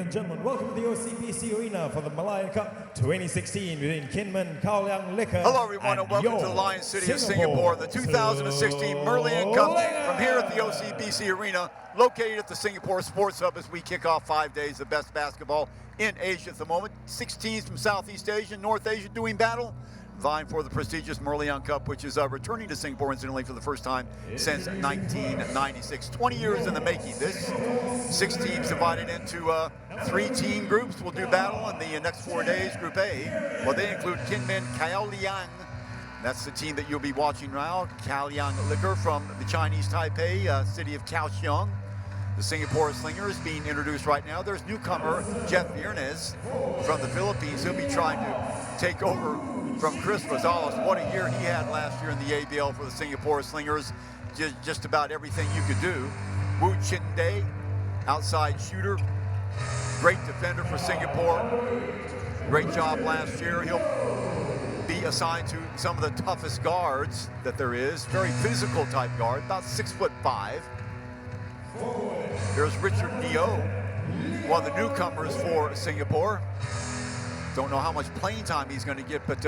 and gentlemen, welcome to the OCBC Arena for the Merlion Cup 2016 between Kinmen Kaoliang Liqour. Hello everyone and welcome to the Lion City of Singapore, the 2016 Merlion Cup from here at the OCBC Arena, located at the Singapore Sports Hub as we kick off 5 days of best basketball in Asia at the moment. 6 teams from Southeast Asia and North Asia doing battle, vying for the prestigious Merlion Cup, which is returning to Singapore incidentally for the first time since 1996. 20 years in the making. This 6 teams divided into 3 team groups will do battle in the next 4 days. Group A, well, they include Kinmen Kaoliang. That's the team that you'll be watching now. Kaoliang Liqour from the Chinese Taipei, city of Kaohsiung. The Singapore Slingers being introduced right now. There's newcomer Xavier from the Philippines. He'll be trying to take over from Chris Rosales. What a year he had last year in the ABL for the Singapore Slingers. Just about everything you could do. Wu Chin-Day, outside shooter. Great defender for Singapore. Great job last year. He'll be assigned to some of the toughest guards that there is. Very physical type guard, about 6'5". There's Richard Dio, one of the newcomers for Singapore. Don't know how much playing time he's going to get, but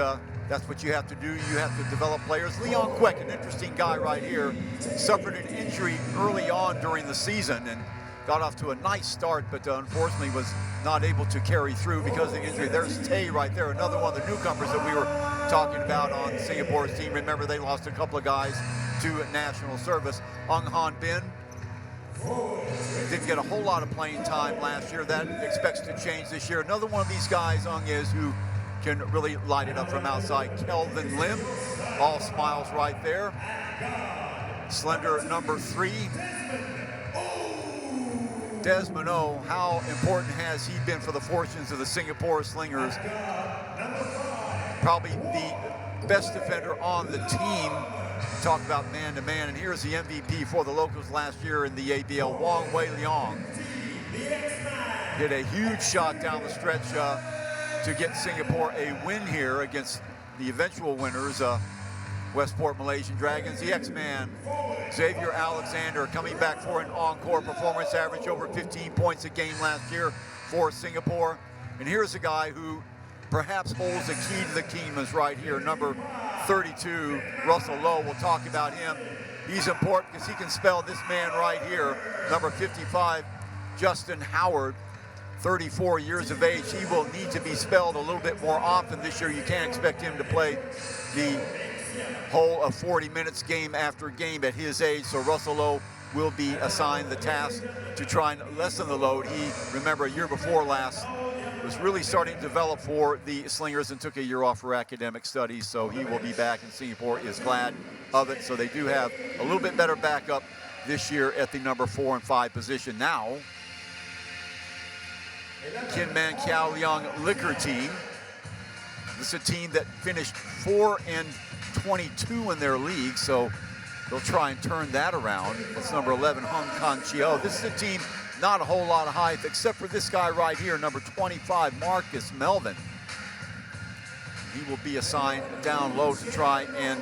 that's what you have to do. You have to develop players. Leon Kwek, an interesting guy right here, suffered an injury early on during the season and got off to a nice start, but unfortunately was not able to carry through because of the injury. There's Tay right there, another one of the newcomers that we were talking about on Singapore's team. Remember, they lost a couple of guys to national service. Ung Han Bin didn't get a whole lot of playing time last year. That expects to change this year. Another one of these guys, Ung, is who can really light it up from outside. Kelvin Lim, all smiles right there. Slender number 3. Desmond, how important has he been for the fortunes of the Singapore Slingers? Probably the best defender on the team. Talk about man-to-man, and here's the MVP for the locals last year in the ABL, Wong Wei-Han. Hit a huge shot down the stretch to get Singapore a win here against the eventual winners, Westport Malaysian Dragons. The X-Man, Xavier Alexander, coming back for an encore performance, averaged over 15 points a game last year for Singapore. And here's a guy who perhaps holds the key to the Kinmen's right here, number 32, Russel. We'll talk about him. He's important because he can spell this man right here, number 55, Justin Howard, 34 years of age. He will need to be spelled a little bit more often this year. You can't expect him to play the whole of 40 minutes game after game at his age, so Russel will be assigned the task to try and lessen the load. He, remember, a year before last, was really starting to develop for the Slingers and took a year off for academic studies, so he will be back, and Singapore is glad of it. So they do have a little bit better backup this year at the number 4 and 5 position. Now, Kinmen Kaoliang Liqour team. This is a team that finished 4-22 in their league, so they'll try and turn that around. That's number 11, Hung Kan Chio. This is a team, not a whole lot of height, except for this guy right here, number 25, Marcus Melvin. He will be assigned down low to try and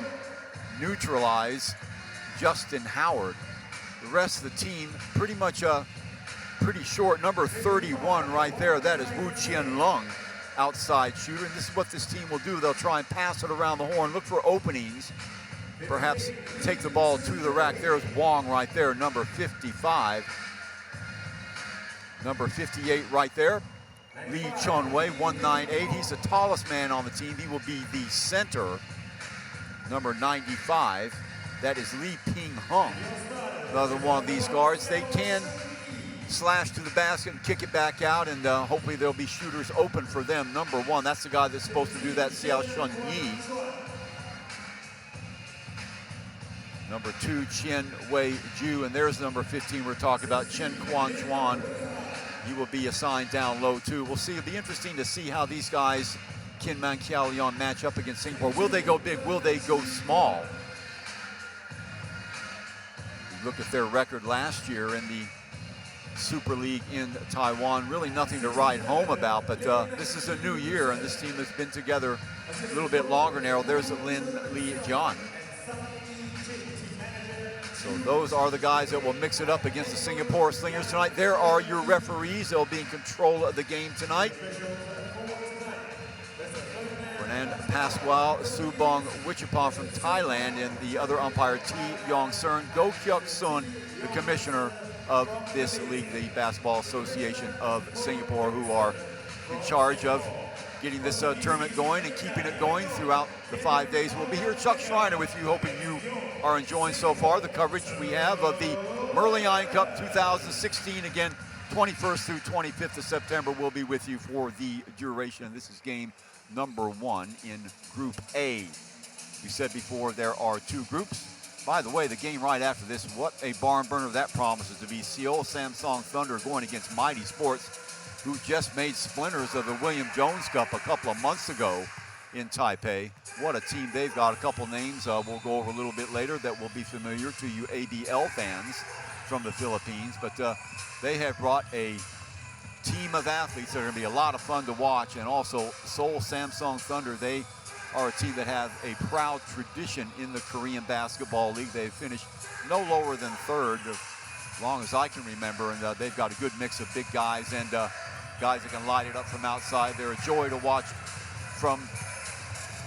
neutralize Justin Howard. The rest of the team, pretty much pretty short. Number 31 right there, that is Wu Chien Lung, outside shooter. And this is what this team will do. They'll try and pass it around the horn, look for openings, perhaps take the ball to the rack. There's Wong right there, number 55. Number 58 right there, Lee Chun-Wei, 198. He's the tallest man on the team. He will be the center. Number 95, that is Lee Ping Hung. Another one of these guards. They can slash to the basket and kick it back out, and hopefully there'll be shooters open for them. Number 1, that's the guy that's supposed to do that, Hsiao Shun-Yi. Number 2, Chen Wei-Ju, and there's number 15 we're talking about, Chen Kuan-Chuan. He will be assigned down low too. We'll see. It'll be interesting to see how these guys, Kinmen Kaoliang, match up against Singapore. Will they go big? Will they go small? You look at their record last year in the Super League in Taiwan. Really nothing to write home about, but this is a new year, and this team has been together a little bit longer now. There's Lin Li Jian. So those are the guys that will mix it up against the Singapore Slingers tonight. There are your referees. They'll be in control of the game tonight. Fernand Pasquale Subong Wichapong from Thailand, and the other umpire, T. Yong Sern. Go Kyuk Sun, the commissioner of this league, the Basketball Association of Singapore, who are in charge of getting this tournament going and keeping it going throughout the 5 days. We'll be here, Chuck Schreiner, with you, hoping you are enjoying so far the coverage we have of the Merlion Cup 2016. Again, 21st through 25th of September, we'll be with you for the duration. This is game number 1 in Group A. We said before there are 2 groups. By the way, the game right after this, what a barn burner that promises to be. Seoul Samsung Thunder going against Mighty Sports, who just made splinters of the William Jones Cup a couple of months ago in Taipei. What a team they've got. A couple names we'll go over a little bit later that will be familiar to you ABL fans from the Philippines. But they have brought a team of athletes that are going to be a lot of fun to watch. And also Seoul Samsung Thunder, they are a team that have a proud tradition in the Korean Basketball League. They've finished no lower than 3rd as long as I can remember. And they've got a good mix of big guys and guys that can light it up from outside. They're a joy to watch from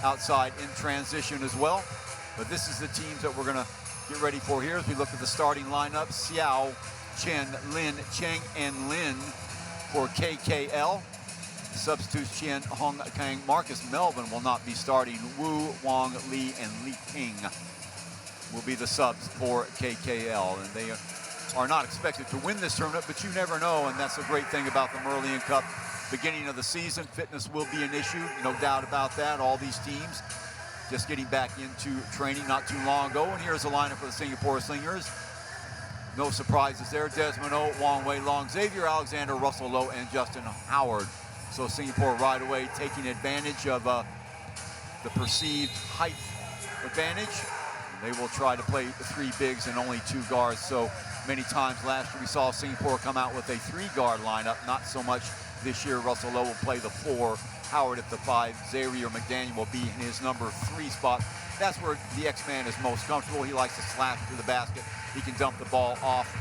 outside in transition as well. But this is the teams that we're going to get ready for here as we look at the starting lineup. Hsiao, Chen, Lin, Cheng, and Lin for KKL. Substitutes Chen, Hong Kang, Marcus Melvin will not be starting. Wu, Wong, Lee, and Li Ping will be the subs for KKL. And they are not expected to win this tournament, but you never know, and that's a great thing about the Merlion Cup. Beginning of the season, fitness will be an issue, no doubt about that. All these teams just getting back into training not too long ago. And here's the lineup for the Singapore Slingers. No surprises there. Desmond, Wong Wei Long, Xavier Alexander, Russel Lowe, and Justin Howard. So Singapore right away taking advantage of the perceived height advantage. They will try to play 3 bigs and only 2 guards. So many times last year we saw Singapore come out with a 3-guard lineup. Not so much this year. Russell Lowe will play the 4, Howard at the 5, Xavier McDaniel will be in his number 3 spot. That's where the X-Man is most comfortable. He likes to slash through the basket. He can dump the ball off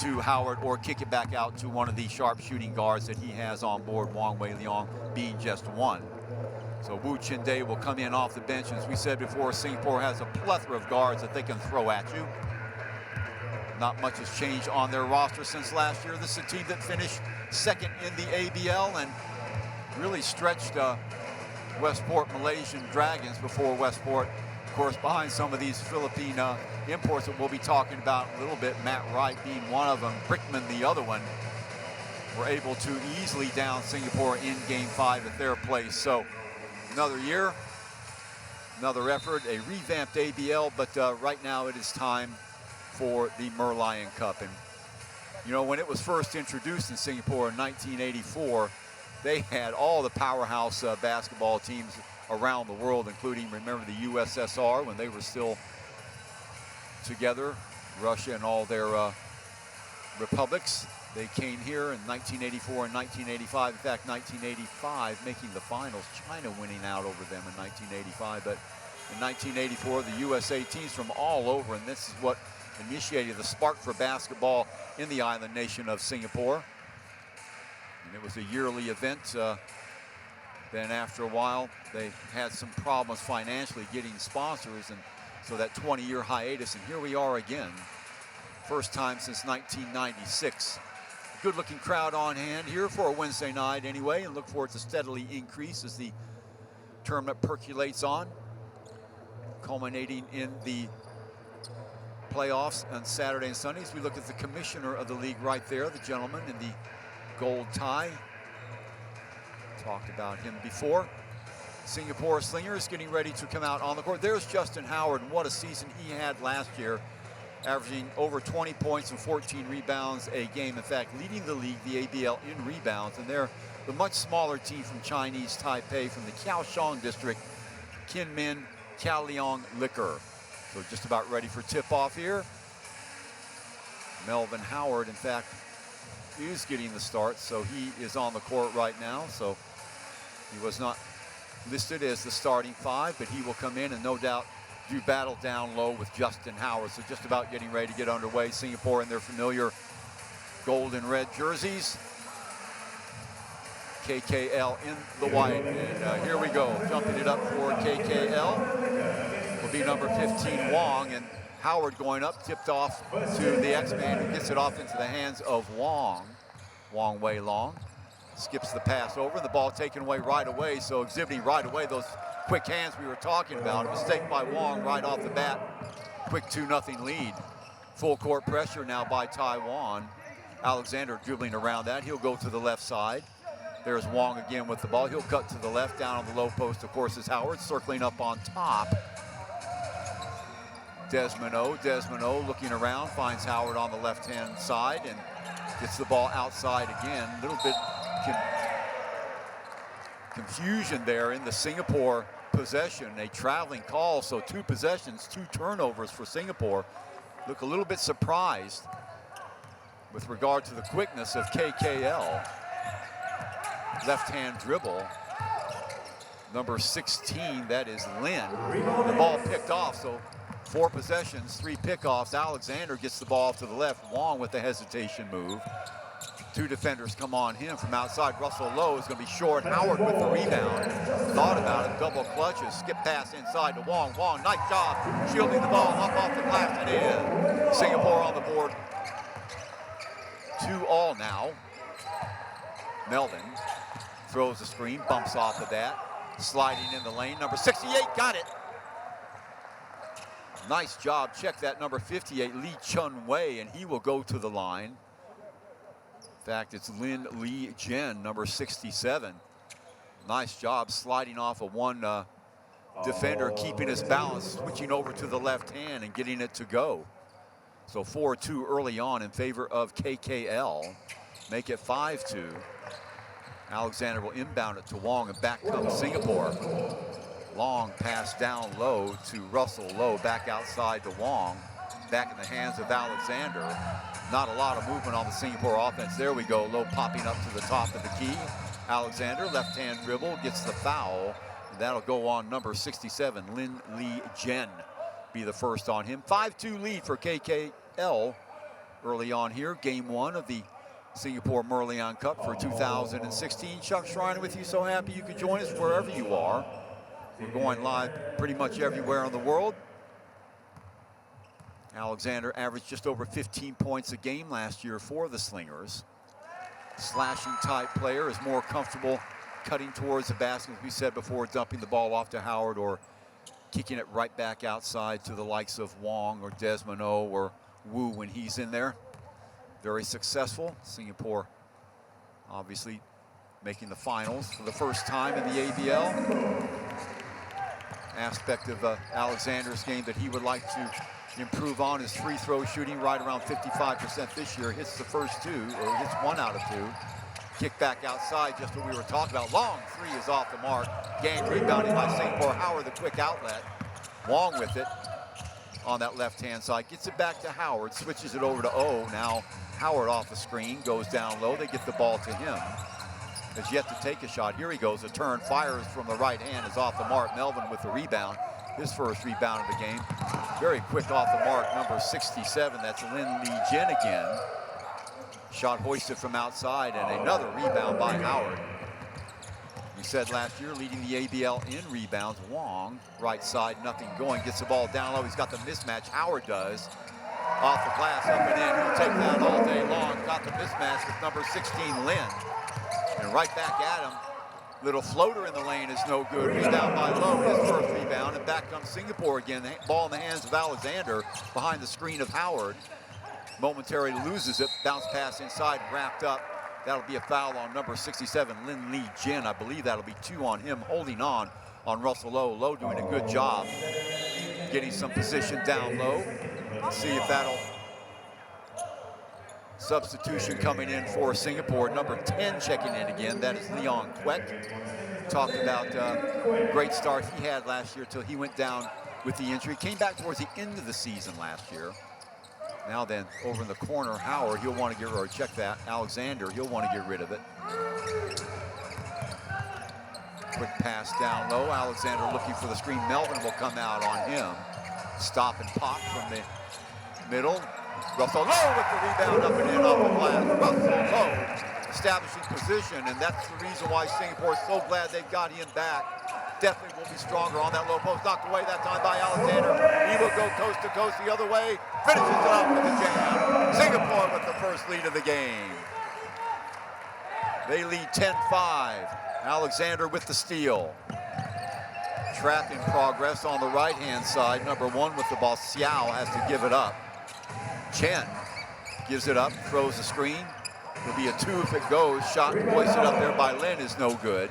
to Howard or kick it back out to one of the sharp shooting guards that he has on board, Wong Wei Leong being just 1. So Wu Chin-Day will come in off the bench. As we said before, Singapore has a plethora of guards that they can throw at you. Not much has changed on their roster since last year. This is a team that finished 2nd in the ABL and really stretched Westport Malaysian Dragons before Westport, of course, behind some of these Philippine imports that we'll be talking about a little bit. Matt Wright being one of them, Brickman the other one, were able to easily down Singapore in Game 5 at their place. So another year, another effort, a revamped ABL, but right now it is time for the Merlion Cup. And you know, when it was first introduced in Singapore in 1984, they had all the powerhouse basketball teams around the world, including, remember, the USSR when they were still together, Russia and all their republics. They came here in 1984 and 1985. In fact, 1985 making the finals, China winning out over them in 1985. But in 1984, the USA teams from all over, and this is what initiated the spark for basketball in the island nation of Singapore. And it was a yearly event. Then after a while, they had some problems financially getting sponsors, and so that 20-year hiatus, and here we are again. First time since 1996. Good-looking crowd on hand here for a Wednesday night anyway, and look for it to steadily increase as the tournament percolates on, culminating in the playoffs on Saturday and Sundays. We look at the commissioner of the league right there, the gentleman in the gold tie. Talked about him before. Singapore Slingers getting ready to come out on the court. There's Justin Howard, and what a season he had last year, averaging over 20 points and 14 rebounds a game. In fact, leading the league, the ABL, in rebounds. And they're the much smaller team from Chinese Taipei, from the Kaohsiung district, Kinmen Kaoliang Liqour. So just about ready for tip-off here. Melvin Howard, in fact, is getting the start, so he is on the court right now. So he was not listed as the starting 5, but he will come in and no doubt do battle down low with Justin Howard. So just about getting ready to get underway. Singapore in their familiar gold and red jerseys. KKL in the white. And here we go. Jumping it up for KKL will be number 15, Wong. And Howard going up, tipped off to the X-Man, who gets it off into the hands of Wong. Wong Wei-Long skips the pass over, and the ball taken away right away. So exhibiting right away those quick hands we were talking about. A mistake by Wong right off the bat. Quick 2-0 lead. Full court pressure now by Taiwan. Alexander dribbling around that. He'll go to the left side. There's Wong again with the ball. He'll cut to the left. Down on the low post, of course, is Howard, circling up on top. Desmond looking around, finds Howard on the left-hand side and gets the ball outside again. A little bit confusion there in the Singapore possession. A traveling call, so 2 possessions, 2 turnovers for Singapore. Look a little bit surprised with regard to the quickness of KKL. Left-hand dribble. Number 16, that is Lin. The ball picked off, so 4 possessions, 3 pickoffs. Alexander gets the ball to the left. Wong with the hesitation move. 2 defenders come on him from outside. Russel Lowe is going to be short. Howard with the rebound. Thought about it, double clutches. Skip pass inside to Wong. Wong, nice job shielding the ball up off the glass and in. Singapore on the board. 2-all now. Melvin throws the screen, bumps off of that. Sliding in the lane, number 68, got it. Nice job, check that, number 58, Lee Chun-Wei, and he will go to the line. In fact, it's Lin Li Jen, number 67. Nice job sliding off of one defender, keeping his balance, switching over to the left hand and getting it to go. So 4-2 early on in favor of KKL. Make it 5-2. Alexander will inbound it to Wong, and back comes Singapore. Long pass down low to Russell. Low back outside to Wong. Back in the hands of Alexander. Not a lot of movement on the Singapore offense. There we go. Low popping up to the top of the key. Alexander, left-hand dribble, gets the foul. And that'll go on number 67, Lin Li Jen. Be the first on him. 5-2 lead for KKL early on here. Game 1 of the Singapore Merlion Cup for 2016. Chuck Schreiner with you. So happy you could join us wherever you are. We're going live pretty much everywhere in the world. Alexander averaged just over 15 points a game last year for the Slingers. Slashing type player, is more comfortable cutting towards the basket, as we said before, dumping the ball off to Howard or kicking it right back outside to the likes of Wong or Desmond or Wu when he's in there. Very successful. Singapore obviously making the finals for the first time in the ABL. Aspect of Alexander's game that he would like to improve on is free throw shooting, right around 55% this year. Hits the first 2, or hits 1 out of 2. Kick back outside, just what we were talking about. Long 3 is off the mark. Gang rebounding by Singapore. Howard, the quick outlet. Wong with it on that left-hand side. Gets it back to Howard, switches it over to O. Now Howard off the screen, goes down low. They get the ball to him. Has yet to take a shot. Here he goes, a turn, fires from the right hand, is off the mark. Melvin with the rebound, his first rebound of the game. Very quick off the mark, number 67, that's Lin Li Jen again. Shot hoisted from outside, and another rebound by Howard. We said last year, leading the ABL in rebounds. Wong, right side, nothing going, gets the ball down low. He's got the mismatch, Howard does. Off the glass, up and in, he'll take that all day long. Got the mismatch with number 16, Lin. And right back at him. Little floater in the lane is no good. Rebound by Lowe, his first rebound, and back comes Singapore again. The ball in the hands of Alexander behind the screen of Howard. Momentarily loses it. Bounce pass inside, wrapped up. That'll be a foul on number 67, Lin Li Jen. I believe that'll be 2 on him, holding on Russell Lowe. Lowe doing a good job getting some position down low. Let's see if that'll... Substitution coming in for Singapore. Number 10 checking in again. That is Leon Quet. Talked about great start he had last year till he went down with the injury. Came back towards the end of the season last year. Now then, over in the corner, Howard, he'll want to get, or check that, Alexander, he'll want to get rid of it. Quick pass down low. Alexander looking for the screen. Melvin will come out on him. Stop and pop from the middle. Russel low with the rebound up and in off the glass. Russel low, establishing position, and that's the reason why Singapore is so glad they've got him back. Definitely will be stronger on that low post. Knocked away that time by Alexander. He will go coast to coast the other way. Finishes it up with the jam. Singapore with the first lead of the game. They lead 10-5. Alexander with the steal. Trap in progress on the right-hand side. Number 1 with the ball. Hsiao has to give it up. Chen gives it up, throws the screen. It'll be a 2 if it goes. Shot hoisted up there by Lin is no good.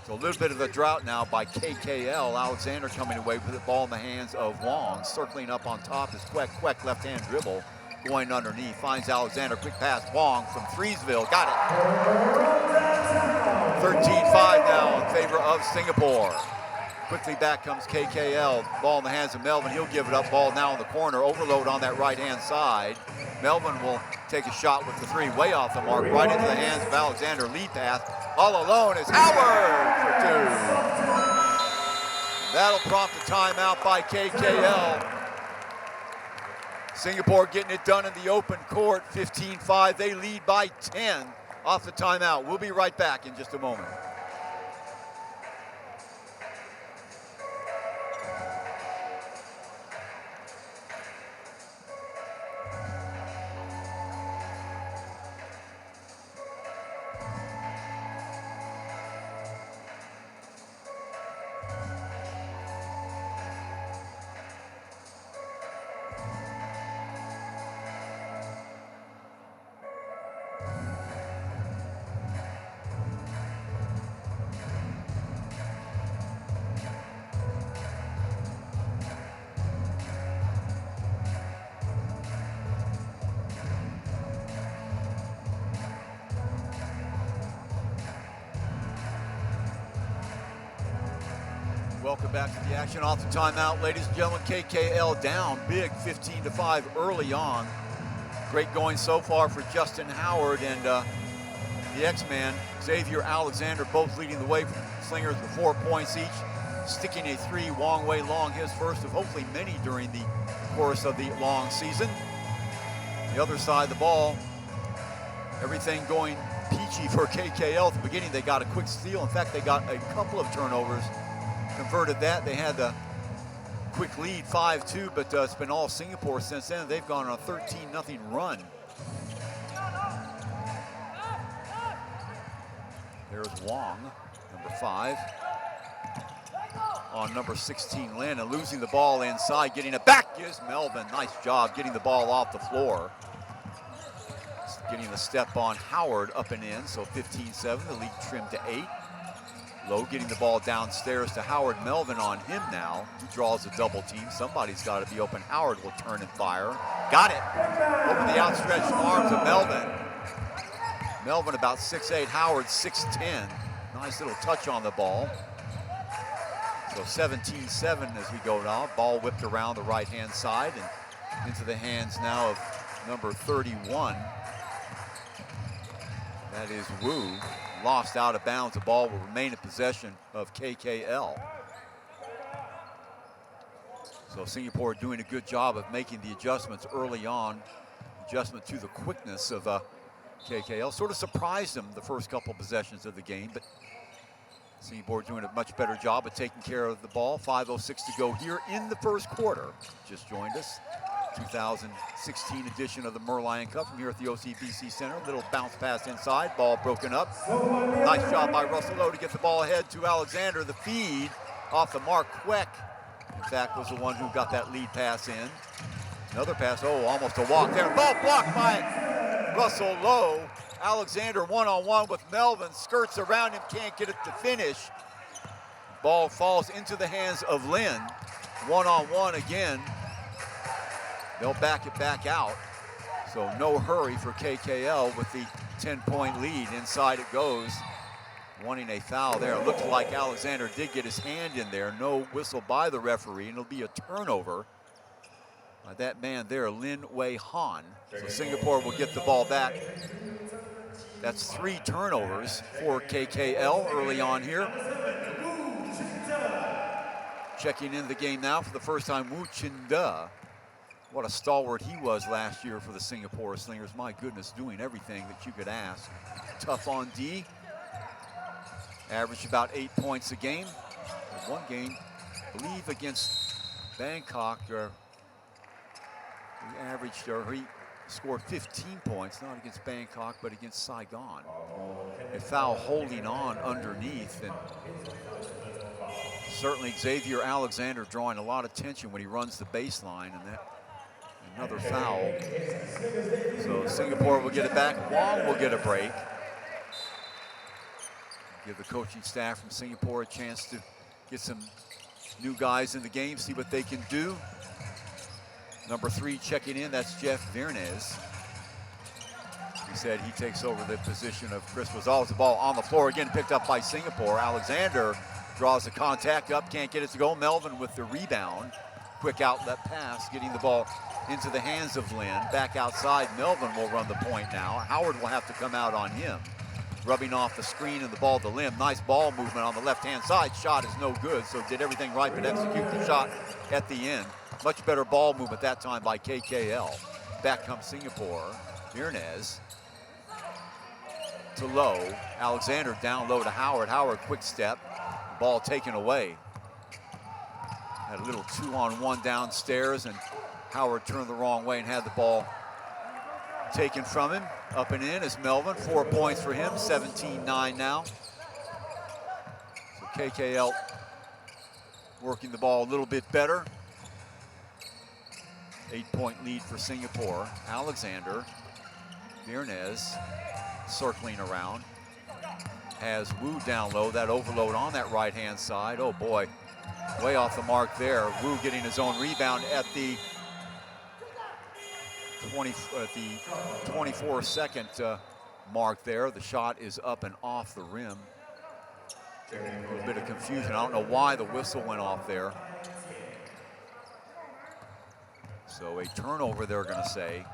So a little bit of a drought now by KKL. Alexander coming away with the ball in the hands of Wong. Circling up on top is Quek, left-hand dribble. Going underneath, finds Alexander, quick pass, Wong from Freesville, got it. 13-5 now in favor of Singapore. Quickly back comes KKL, ball in the hands of Melvin, he'll give it up, ball now in the corner, overload on that right-hand side. Melvin will take a shot with the 3, way off the mark, right into the hands of Alexander, lead pass, all alone is Howard for 2. That'll prompt a timeout by KKL. Singapore getting it done in the open court, 15-5. They lead by 10 off the timeout. We'll be right back in just a moment. Welcome back to the action off the timeout. Ladies and gentlemen, KKL down big, 15-5 early on. Great going so far for Justin Howard and the X-Man, Xavier Alexander, both leading the way from Slingers with 4 points each. Sticking a 3, Wong Wei Long, his first of hopefully many during the course of the long season. The other side of the ball, everything going peachy for KKL. At the beginning, they got a quick steal. In fact, they got a couple of turnovers. Converted that. They had the quick lead, 5-2, but it's been all Singapore since then. They've gone on a 13-0 run. There's Wong, number 5. On number 16, Lin, and losing the ball inside, getting it back is Melvin. Nice job getting the ball off the floor. Getting the step on Howard up and in, so 15-7, the lead trimmed to 8. Lowe getting the ball downstairs to Howard. Melvin on him now. He draws a double team. Somebody's got to be open. Howard will turn and fire. Got it. Over the outstretched arms of Melvin. Melvin about 6'8", Howard 6'10". Nice little touch on the ball. So 17-7 as we go now. Ball whipped around the right-hand side and into the hands now of number 31. That is Wu. Lost out of bounds. The ball will remain in possession of KKL. So Singapore doing a good job of making the adjustments early on. Adjustment to the quickness of KKL. Sort of surprised them the first couple possessions of the game, but Singapore doing a much better job of taking care of the ball. 5:06 to go here in the first quarter. Just joined us. 2016 edition of the Merlion Cup from here at the OCBC Center. Little bounce pass inside, ball broken up. Nice job by Russel to get the ball ahead to Alexander. The feed off the mark. Quek, in fact, was the one who got that lead pass in. Another pass, almost a walk there. Ball blocked by Russell Lowe. Alexander one-on-one with Melvin, skirts around him, can't get it to finish. Ball falls into the hands of Lin. One-on-one again. They'll back it back out. So no hurry for KKL with the 10-point lead. Inside it goes. Wanting a foul there. It looked like Alexander did get his hand in there. No whistle by the referee, and it'll be a turnover by that man there, Lin Wei-Han. So Singapore will get the ball back. That's 3 turnovers for KKL early on here. Checking in the game now for the first time, Wu Chin-da. What a stalwart he was last year for the Singapore Slingers. My goodness, doing everything that you could ask. Tough on D. Averaged about 8 points a game. One game, I believe against Bangkok, he scored 15 points, not against Bangkok, but against Saigon. A foul holding on underneath, and certainly Xavier Alexander drawing a lot of attention when he runs the baseline, and that another foul. So Singapore will get it back. Wong will get a break. Give the coaching staff from Singapore a chance to get some new guys in the game, see what they can do. Number 3 checking in, that's Jeff Viernes. He said he takes over the position of Chris Rosales. The ball on the floor again, picked up by Singapore. Alexander draws the contact up, can't get it to go. Melvin with the rebound. Quick outlet pass, getting the ball into the hands of Lin. Back outside, Melvin will run the point now. Howard will have to come out on him. Rubbing off the screen and the ball to Lim. Nice ball movement on the left-hand side. Shot is no good, so did everything right, but execute the shot at the end. Much better ball movement that time by KKL. Back comes Singapore. Viernes to Low. Alexander down low to Howard. Howard, quick step. Ball taken away. Had a little 2-on-1 downstairs, and Howard turned the wrong way and had the ball taken from him. Up and in is Melvin. 4 points for him. 17-9 now. So KKL working the ball a little bit better. 8-point lead for Singapore. Alexander, Viernes circling around. Has Wu down low. That overload on that right-hand side. Oh boy, way off the mark there. Wu getting his own rebound at the 24-second mark there. The shot is up and off the rim. A little bit of confusion. I don't know why the whistle went off there. So a turnover, they're going to say.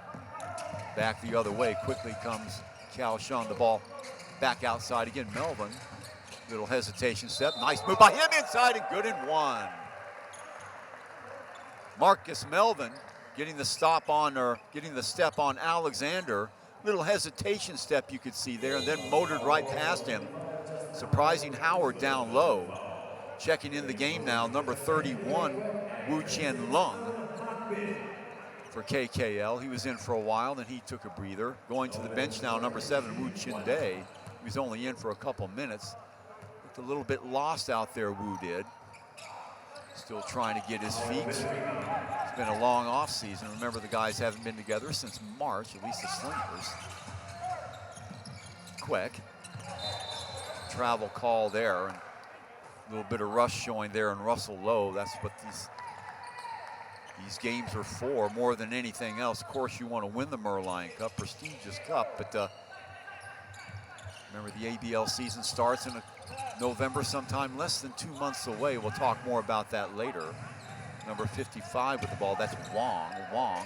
Back the other way. Quickly comes Kaoliang. The ball back outside again. Melvin. Little hesitation step. Nice move by him inside, and good and one. Marcus Melvin getting the stop on, or getting the step on Alexander. Little hesitation step you could see there, and then motored right past him. Surprising Howard down low. Checking in the game now, number 31, Wu Chen Lung for KKL. He was in for a while, then he took a breather. Going to the bench now, number 7, Wu Chin Day. He was only in for a couple minutes. Looked a little bit lost out there, Wu did. Still trying to get his feet. It's been a long off season. Remember, the guys haven't been together since March, at least the Slingers. Quick. Travel call there. And a little bit of rush showing there in Russel Lowe. That's what these games are for more than anything else. Of course, you want to win the Merlion Cup, prestigious cup, but remember, the ABL season starts in November, sometime less than 2 months away. We'll talk more about that later. Number 55 with the ball, that's Wong. Wong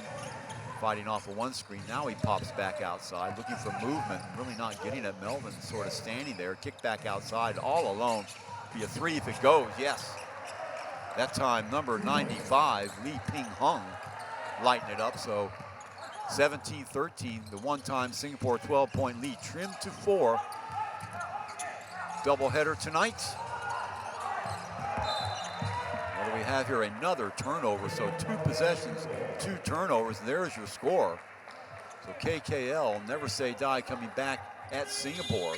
fighting off of one screen. Now he pops back outside, looking for movement, really not getting it. Melvin sort of standing there, kick back outside, all alone. Be a 3 if it goes, yes. That time, number 95, Lee Ping Hung, lighting it up. So 17-13, the one-time Singapore 12-point lead trimmed to 4. Doubleheader tonight. What do we have here? Another turnover. So 2 possessions, 2 turnovers. There's your score. So KKL, never say die, coming back at Singapore.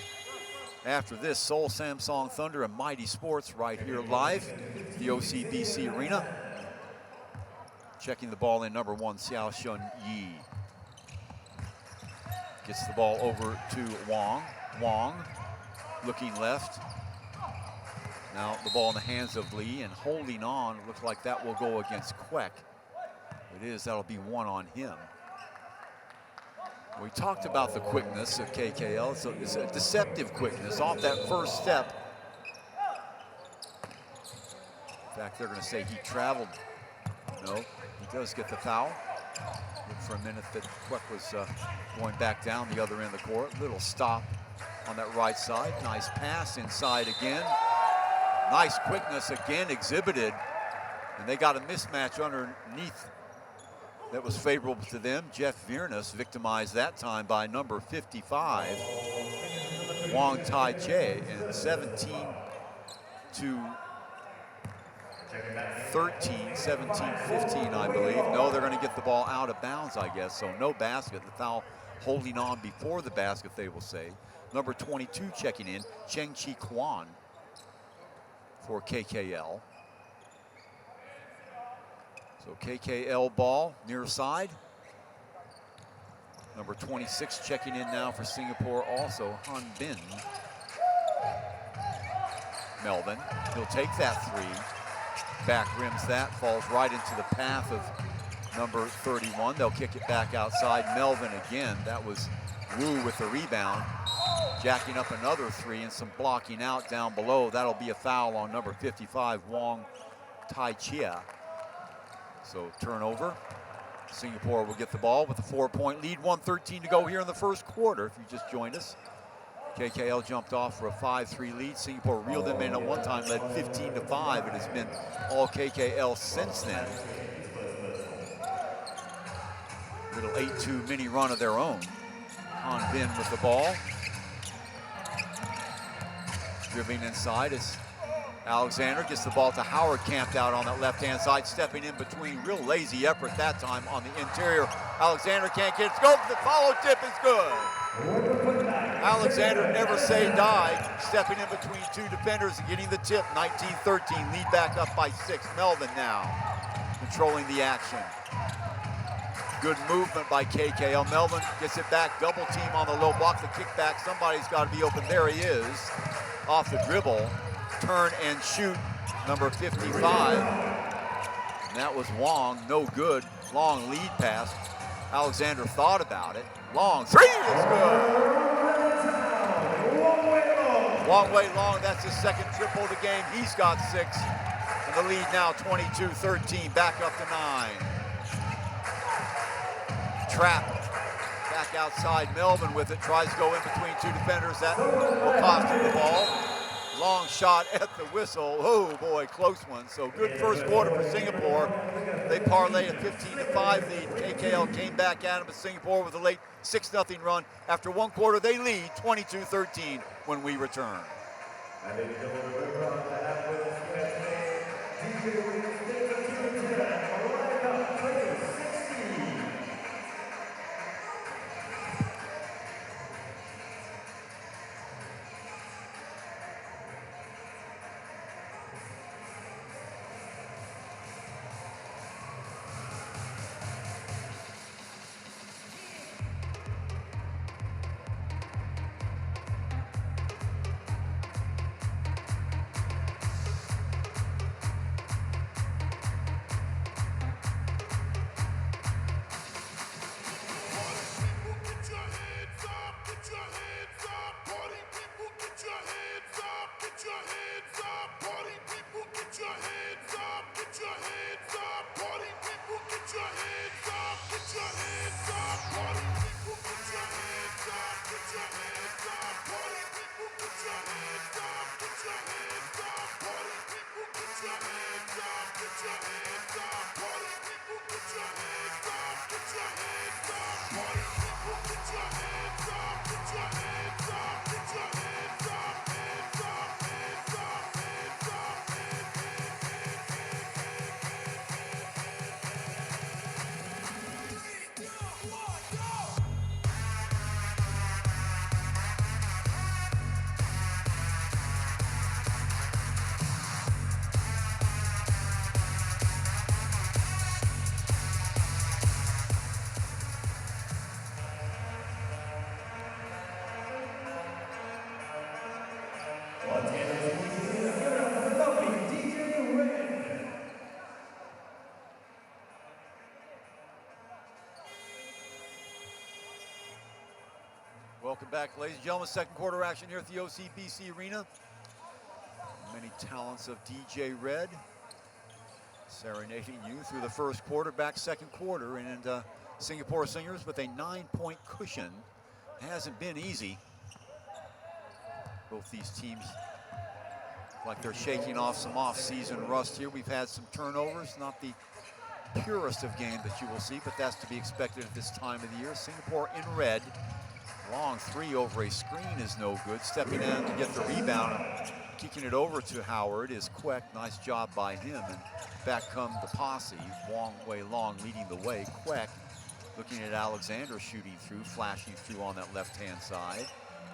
After this, Seoul Samsung Thunder and Mighty Sports right here live, the OCBC Arena. Checking the ball in, number 1, Xiao Shun-Yi. Gets the ball over to Wong. Wong looking left. Now the ball in the hands of Lee and holding on. Looks like that will go against Kwek. It is, that'll be 1 on him. We talked about the quickness of KKL. It's a deceptive quickness off that first step. In fact, they're going to say he traveled. No, he does get the foul. Looked for a minute that Kwek was going back down the other end of the court. Little stop on that right side. Nice pass inside again. Nice quickness again exhibited And they got a mismatch underneath that was favorable to them. Jeff Viernes victimized that time by number 55, Wong Tai-che, and 17-13, 17-15, I believe. No, they're going to get the ball out of bounds, I guess, so no basket. The foul holding on before the basket, they will say. Number 22 checking in, Cheng Chi-Kuan for KKL. So KKL ball near side. Number 26 checking in now for Singapore also, Han Bin. Melvin, he'll take that three. Back rims that, falls right into the path of number 31. They'll kick it back outside. Melvin again, that was Wu with the rebound. Jacking up another three and some blocking out down below. That'll be a foul on number 55, Wong Tai-Chia. So turnover. Singapore will get the ball with a 4-point lead. 1:13 to go here in the first quarter, if you just joined us. KKL jumped off for a 5-3 lead. Singapore reeled them in at one time, led 15-5. It has been all KKL since then. Little 8-2 mini run of their own. Han Bin with the ball. Dribbling inside as Alexander gets the ball to Howard, camped out on that left-hand side, stepping in between. Real lazy effort that time on the interior. Alexander can't get it. Scope, the follow tip is good. Alexander never say die, stepping in between two defenders and getting the tip. 19-13, lead back up by 6. Melvin now controlling the action. Good movement by KKL. Melvin gets it back, double team on the low block, the kickback. Somebody's got to be open. There he is, off the dribble. Turn and shoot, number 55. And that was Wong, no good. Long lead pass. Alexander thought about it. Long three is good. Wong Wei Long, that's his second triple of the game. He's got 6. And the lead now 22-13, back up to 9. Trap, back outside. Melvin with it, tries to go in between two defenders. That will cost him the ball. Long shot at the whistle. Oh boy, close one. So good first quarter for Singapore. They parlay a 15-5 lead. KKL came back at them, but Singapore with a late 6-0 run. After one quarter, they lead 22-13 when we return. Welcome back, ladies and gentlemen. Second quarter action here at the OCBC Arena. Many talents of DJ Red serenading you through the first quarter, back second quarter, and Singapore Slingers with a 9-point cushion. It hasn't been easy. Both these teams Like they're shaking off some off-season rust here. We've had some turnovers, not the purest of games that you will see, but that's to be expected at this time of the year. Singapore in red. Long three over a screen is no good. Stepping in to get the rebound and kicking it over to Howard is Quek. Nice job by him. And back come the posse. Wong, Wei-Long leading the way. Quek looking at Alexander shooting through, flashing through on that left-hand side.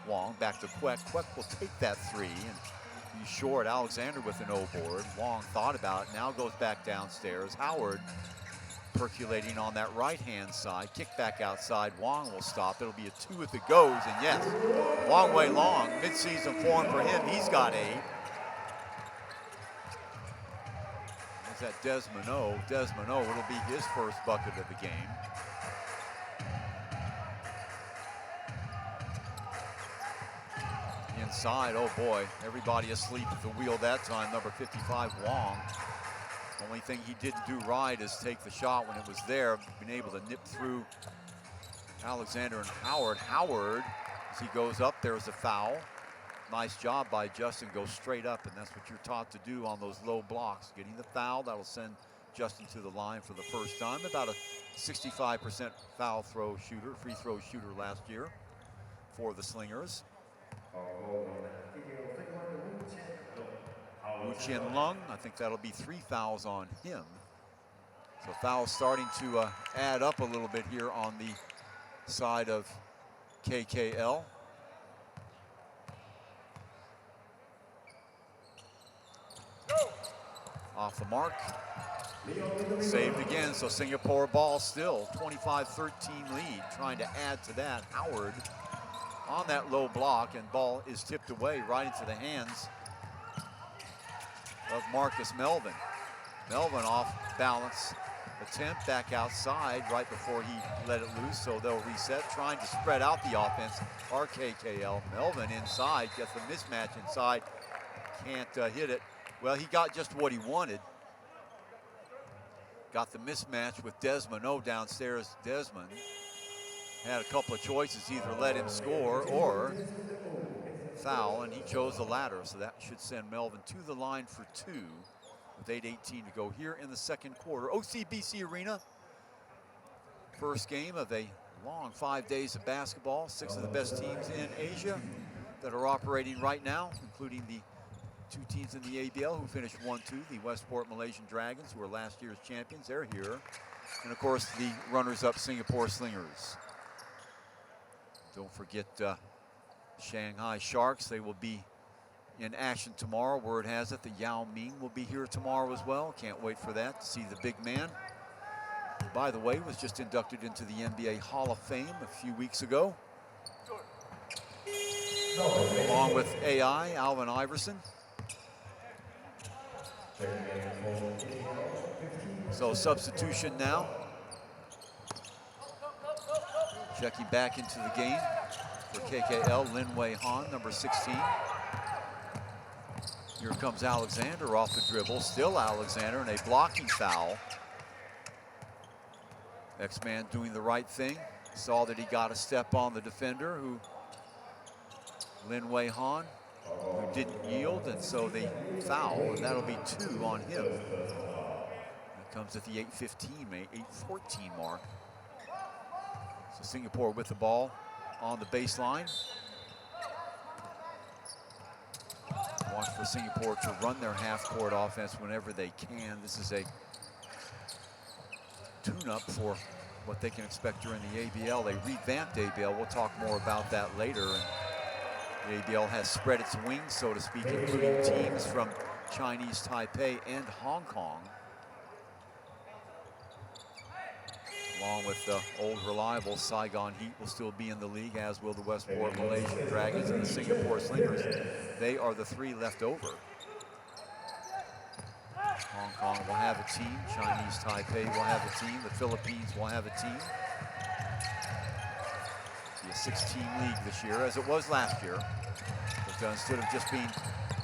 Wong back to Quek. Quek will take that three and be short. Alexander with an O-board. Wong thought about it, now goes back downstairs. Howard percolating on that right-hand side. Kick back outside. Wong will stop. It'll be a two if it goes, and yes, Wong Wei-Long, mid-season form for him. He's got 8. There's that Desmond O. Desmond O, it'll be his first bucket of the game. Inside, oh boy, everybody asleep at the wheel that time. Number 55, Wong. Only thing he didn't do right is take the shot when it was there. Been able to nip through Alexander and Howard. Howard, as he goes up, there's a foul. Nice job by Justin, goes straight up, and that's what you're taught to do on those low blocks. Getting the foul, that'll send Justin to the line for the first time. About a 65% foul throw shooter, free throw shooter last year for the Slingers. Chen Lung, I think that'll be 3 fouls on him. So fouls starting to add up a little bit here on the side of KKL. Off the mark. Saved again, so Singapore ball still 25-13 lead. Trying to add to that. Howard on that low block, and ball is tipped away right into the hands of Marcus Melvin. Melvin off balance attempt back outside right before he let it loose, so they'll reset, trying to spread out the offense. RKKL, Melvin inside, gets the mismatch inside, can't hit it. Well, he got just what he wanted. Got the mismatch with Desmond O downstairs. Desmond had a couple of choices, either let him score or foul, and he chose the latter, so that should send Melvin to the line for 2 with 8:18 to go here in the second quarter. OCBC Arena, first game of a long 5 days of basketball. 6 of the best teams in Asia that are operating right now, including the 2 teams in the ABL who finished 1-2, the Westport Malaysian Dragons, who were last year's champions. They're here, and of course the runners-up Singapore Slingers. Don't forget Shanghai Sharks. They will be in action tomorrow. Word has it that Yao Ming will be here tomorrow as well. Can't wait for that, to see the big man, who, by the way, was just inducted into the NBA Hall of Fame a few weeks ago, along with AI, Alvin Iverson. So substitution now. Checking back into the game for KKL, Lin Wei-Han, number 16. Here comes Alexander off the dribble, still Alexander, and a blocking foul. X-Man doing the right thing. Saw that he got a step on the defender, who Lin Wei-Han, who didn't yield, and so they foul, and that'll be 2 on him. That comes at the 8:15, 8:14 mark. So Singapore with the ball on the baseline. Watch for Singapore to run their half-court offense whenever they can. This is a tune-up for what they can expect during the ABL. They revamped ABL. We'll talk more about that later. And the ABL has spread its wings, so to speak, including teams from Chinese Taipei and Hong Kong, along with the old reliable Saigon Heat will still be in the league, as will the Westport Malaysian Dragons and the Singapore Slingers. They are the 3 left over. Hong Kong will have a team. Chinese Taipei will have a team. The Philippines will have a team. It'll be a 6-team league this year, as it was last year. But instead of just being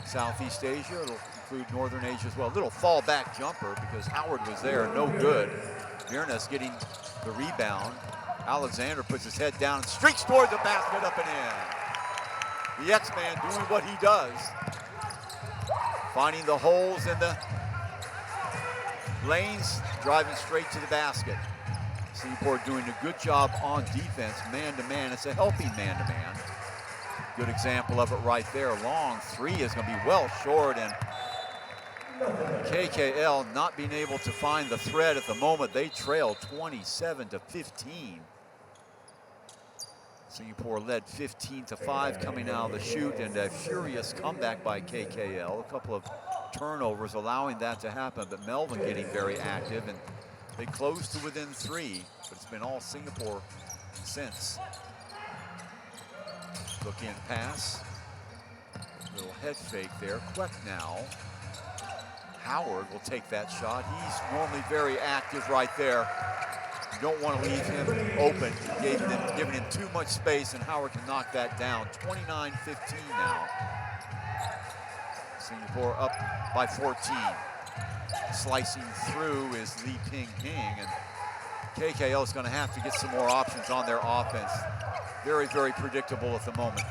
Southeast Asia, it'll include Northern Asia as well. A little fallback jumper because Howard was there, no good. Mirnes getting the rebound. Alexander puts his head down and streaks toward the basket, up and in. The X-Man doing what he does. finding the holes in the lanes, driving straight to the basket. Singapore doing a good job on defense, man-to-man. It's a helping man-to-man. Good example of it right there. Long three is going to be well short, and KKL not being able to find the thread at the moment. They trail 27-15. Singapore led 15-5 coming out of the shoot, and a furious comeback by KKL. A couple of turnovers allowing that to happen, but Melvin getting very active, and they closed to within 3, but it's been all Singapore since. Look in pass. Little head fake there. Quick now. Howard will take that shot. He's normally very active right there. You don't want to leave him open. Giving him too much space, and Howard can knock that down. 29-15 now. Singapore up by 14. Slicing through is Li Ping, and KKL is going to have to get some more options on their offense. Very, very predictable at the moment.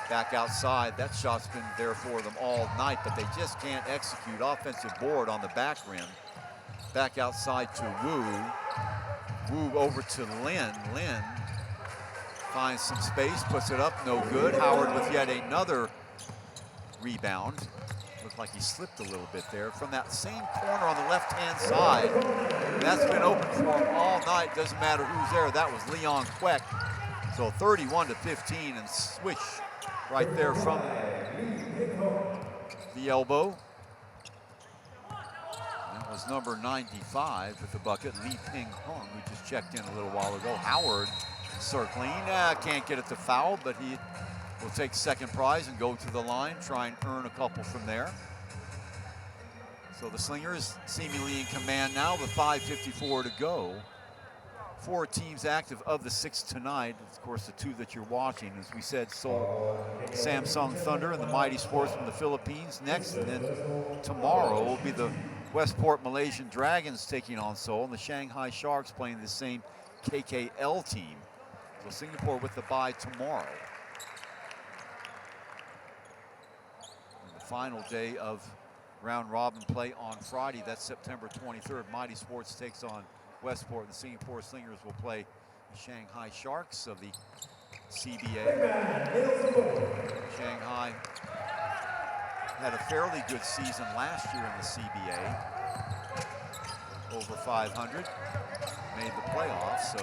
Back outside, that shot's been there for them all night, but they just can't execute. Offensive board on the back rim. Back outside to Wu. Wu over to Lin. Lin finds some space, puts it up, no good. Howard with yet another rebound. Looked like he slipped a little bit there. From that same corner on the left-hand side. That's been open for him all night. Doesn't matter who's there. That was Leon Kwek. So 31-15, and swish right there from the elbow. That was number 95 with the bucket, Li Ping Hong, who just checked in a little while ago. Howard circling, can't get it to foul, but he will take second prize and go to the line, try and earn a couple from there. So the Slingers seemingly in command now with 5:54 to go. 4 teams active of the 6 tonight. Of course, the 2 that you're watching, as we said, Seoul Samsung Thunder and the Mighty Sports from the Philippines next. And then tomorrow will be the Westport Malaysian Dragons taking on Seoul, and the Shanghai Sharks playing the same KKL team. So Singapore with the bye tomorrow. And the final day of round robin play on Friday. That's September 23rd. Mighty Sports takes on Westport, and the Singapore Slingers will play the Shanghai Sharks of the CBA. Shanghai had a fairly good season last year in the CBA. Over 500, made the playoffs, so.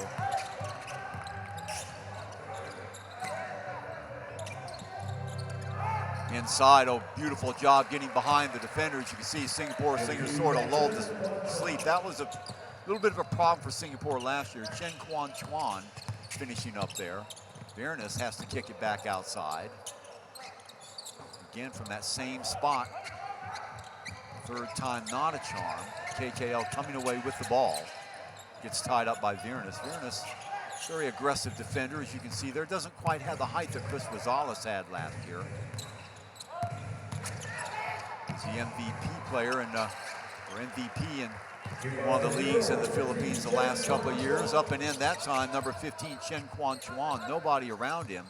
Inside, oh, beautiful job getting behind the defenders. You can see Singapore Slingers sort of lulled to sleep. That was a little bit of a problem for Singapore last year. Chen Kuan-Chuan finishing up there. Viernes has to kick it back outside. Again from that same spot. Third time not a charm. KKL coming away with the ball. Gets tied up by Viernes. Viernes, very aggressive defender, as you can see there. Doesn't quite have the height that Chris Rosales had last year. He's the MVP player and or MVP in one of the leagues in the Philippines the last couple of years. Up and in that time, number 15, Chen Kuan-Chuan. Nobody around him.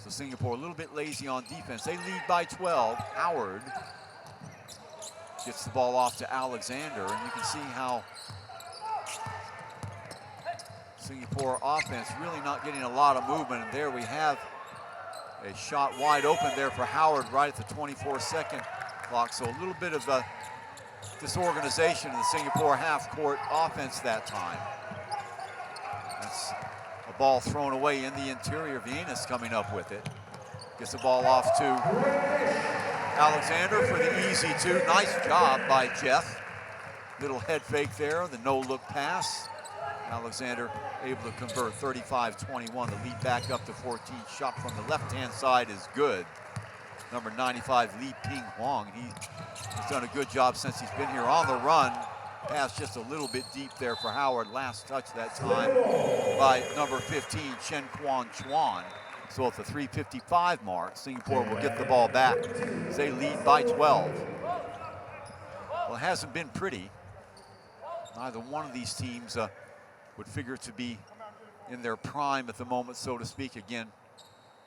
So Singapore a little bit lazy on defense. They lead by 12. Howard gets the ball off to Alexander, and you can see how Singapore offense really not getting a lot of movement. And there we have a shot wide open there for Howard right at the 24-second clock. So a little bit of a disorganization in the Singapore half-court offense that time. That's a ball thrown away in the interior. Viernes coming up with it. Gets the ball off to Alexander for the easy 2. Nice job by Jeff. Little head fake there, the no-look pass. Alexander able to convert 35-21. The lead back up to 14. Shot from the left-hand side is good. Number 95, Li Ping Wong. He has done a good job since he's been here on the run. Pass just a little bit deep there for Howard. Last touch that time by number 15, Chen Kuan-Chuan. So at the 3:55 mark, Singapore will get the ball back as they lead by 12. Well, it hasn't been pretty. Neither one of these teams would figure to be in their prime at the moment, so to speak. Again,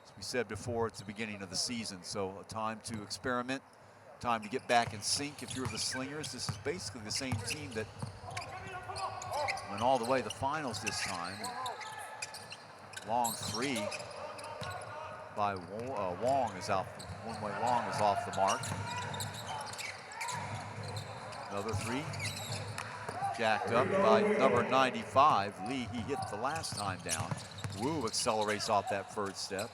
as we said before, it's the beginning of the season, so a time to experiment, Time to get back in sync if you're the Slingers. This is basically the same team that went all the way to the finals this time. Long three by Wong is out. One-way Wong is off the mark. Another three. Jacked up by number 95, Lee. He hit the last time down. Wu accelerates off that first step.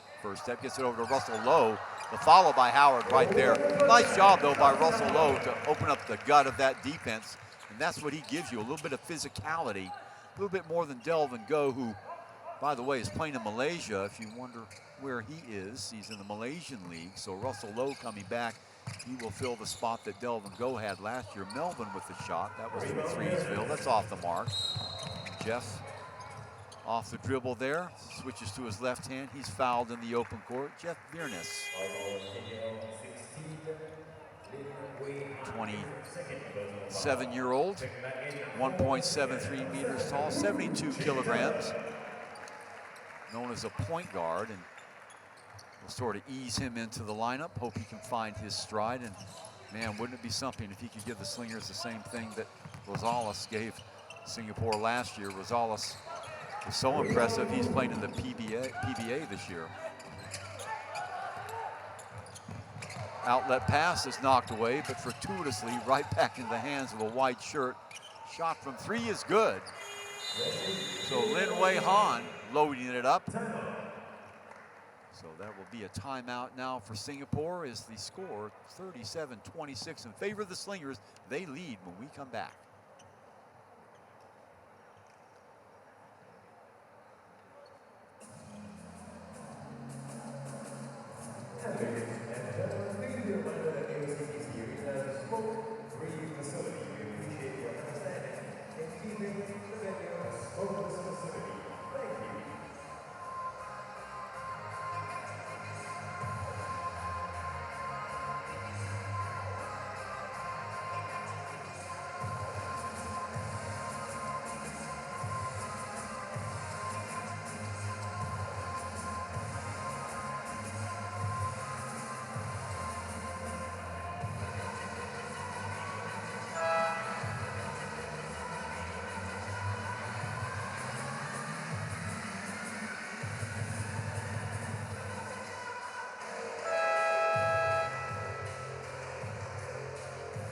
Gets it over to Russel Lowe. The follow by Howard right there. Nice job, though, by Russel Lowe to open up the gut of that defense. And that's what he gives you, a little bit of physicality, a little bit more than Delvin Go, who, by the way, is playing in Malaysia. If you wonder where he is, he's in the Malaysian League. So Russel Lowe coming back, he will fill the spot that Delvin Go had last year. Melvin with the shot. That was from Threesville. That's off the mark. Jeff off the dribble there. Switches to his left hand. He's fouled in the open court. Jeff Viernes. 27-year-old. 1.73 meters tall. 72 kilograms. Known as a point guard. And we'll sort of ease him into the lineup. Hope he can find his stride. And man, wouldn't it be something if he could give the Slingers the same thing that Rosales gave Singapore last year. Rosales was so impressive. He's playing in the PBA this year. Outlet pass is knocked away, but fortuitously right back in the hands of a white shirt. Shot from three is good. So Lin Wei-Han loading it up. So that will be a timeout now for Singapore. Is the score 37-26 in favor of the Slingers. They lead when we come back.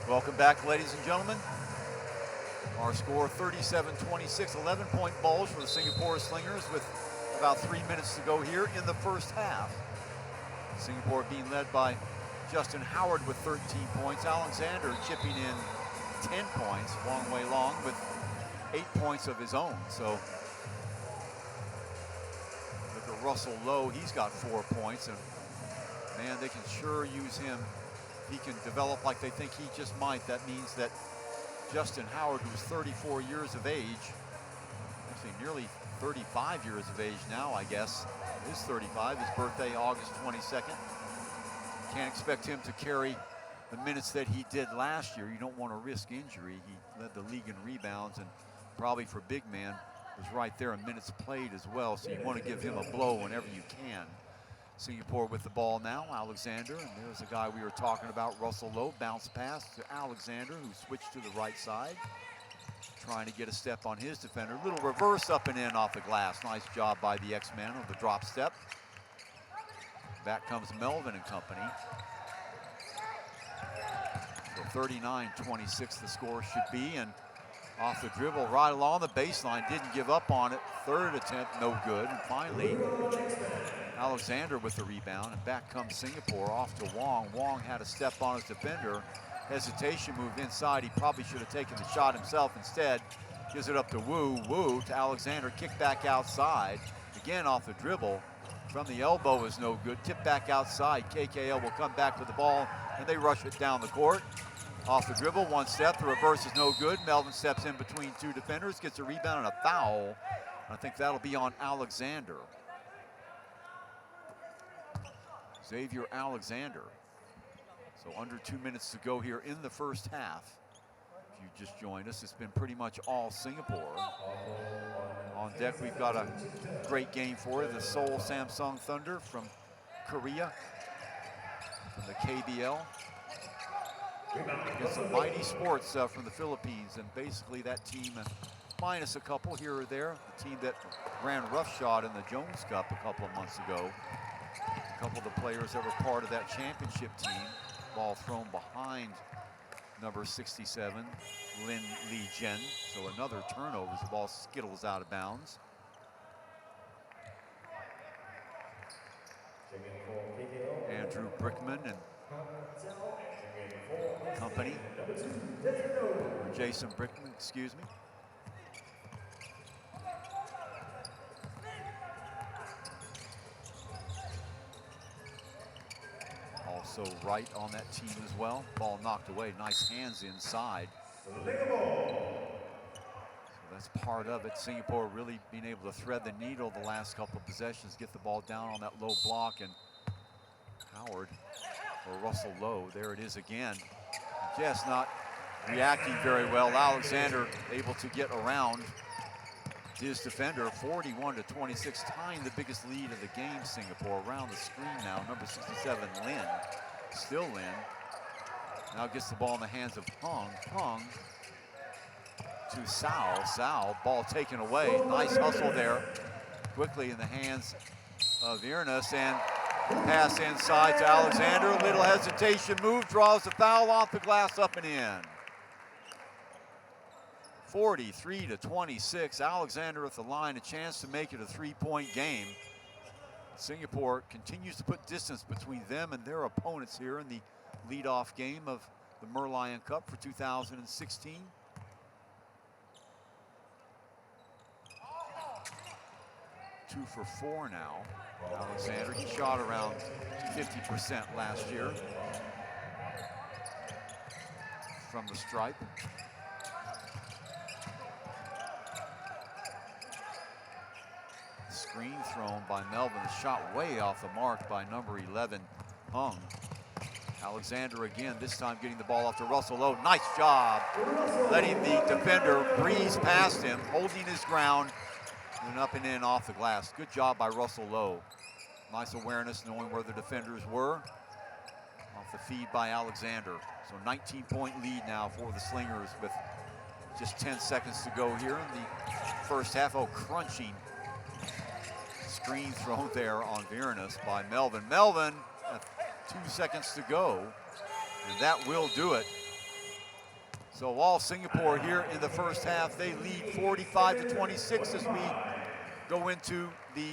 Welcome back, ladies and gentlemen. Our score 37-26, 11-point bulge for the Singapore Slingers with about 3 minutes to go here in the first half. Singapore being led by Justin Howard with 13 points. Alexander chipping in 10 points. Wong Wei Long with 8 points of his own. So look at Russel Lowe, he's got 4 points. And man, they can sure use him. He can develop like they think he just might. That means that Justin Howard, who's 34 years of age, actually nearly 35 years of age now, I guess, is 35. His birthday, August 22nd. Can't expect him to carry the minutes that he did last year. You don't want to risk injury. He led the league in rebounds and probably for big man was right there in minutes played as well. So you want to give him a blow whenever you can. Singapore with the ball now, Alexander, and there's a guy we were talking about, Russel Lowe, bounce pass to Alexander, who switched to the right side, trying to get a step on his defender. Little reverse up and in off the glass. Nice job by the X-Man on the drop step. Back comes Melvin and company. So 39-26 the score should be, and off the dribble right along the baseline, didn't give up on it. Third attempt, no good, and finally, Alexander with the rebound, and back comes Singapore off to Wong. Wong had a step on his defender. Hesitation move inside. He probably should have taken the shot himself. Instead, gives it up to Wu. Wu to Alexander. Kick back outside. Again off the dribble. From the elbow is no good. Tip back outside. KKL will come back with the ball, and they rush it down the court. Off the dribble, one step. The reverse is no good. Melvin steps in between two defenders, gets a rebound and a foul. I think that'll be on Alexander. Xavier Alexander. So under 2 minutes to go here in the first half. If you just joined us, it's been pretty much all Singapore. On deck, we've got a great game for you. The Seoul Samsung Thunder from Korea, from the KBL. Against some mighty sports from the Philippines, and basically that team minus a couple here or there. The team that ran roughshod in the Jones Cup a couple of months ago. A couple of the players that were part of that championship team. Ball thrown behind number 67, Lin Li Jen. So another turnover as the ball skittles out of bounds. Andrew Brickman and company. Or Jason Brickman, excuse me. Also right on that team as well. Ball knocked away, nice hands inside. So that's part of it. Singapore really being able to thread the needle the last couple of possessions, get the ball down on that low block, and Howard or Russell Lowe, there it is again. Just not reacting very well. Alexander able to get around his defender, 41-26, tying the biggest lead of the game. Singapore around the screen now. Number 67, Lin, still Lin. Now gets the ball in the hands of Hung. Hung to Hsiao. Hsiao, ball taken away. Nice hustle there. Quickly in the hands of Irnas, and pass inside to Alexander. Little hesitation, move, draws the foul off the glass, up and in. 43-26. Alexander at the line, a chance to make it a three-point game. Singapore continues to put distance between them and their opponents here in the leadoff game of the Merlion Cup for 2016. Two for four now. Alexander, he shot around 50% last year from the stripe. Screen thrown by Melvin, a shot way off the mark by number 11, Hung. Alexander again, this time getting the ball off to Russell Lowe. Nice job, letting the defender breeze past him, holding his ground, and up and in off the glass. Good job by Russell Lowe. Nice awareness, knowing where the defenders were. Off the feed by Alexander. So 19-point lead now for the Slingers with just 10 seconds to go here in the first half. Oh, crunching screen thrown there on Irnas by Melvin. Melvin, 2 seconds to go, and that will do it. So all Singapore here in the first half, they lead 45-26 as we go into the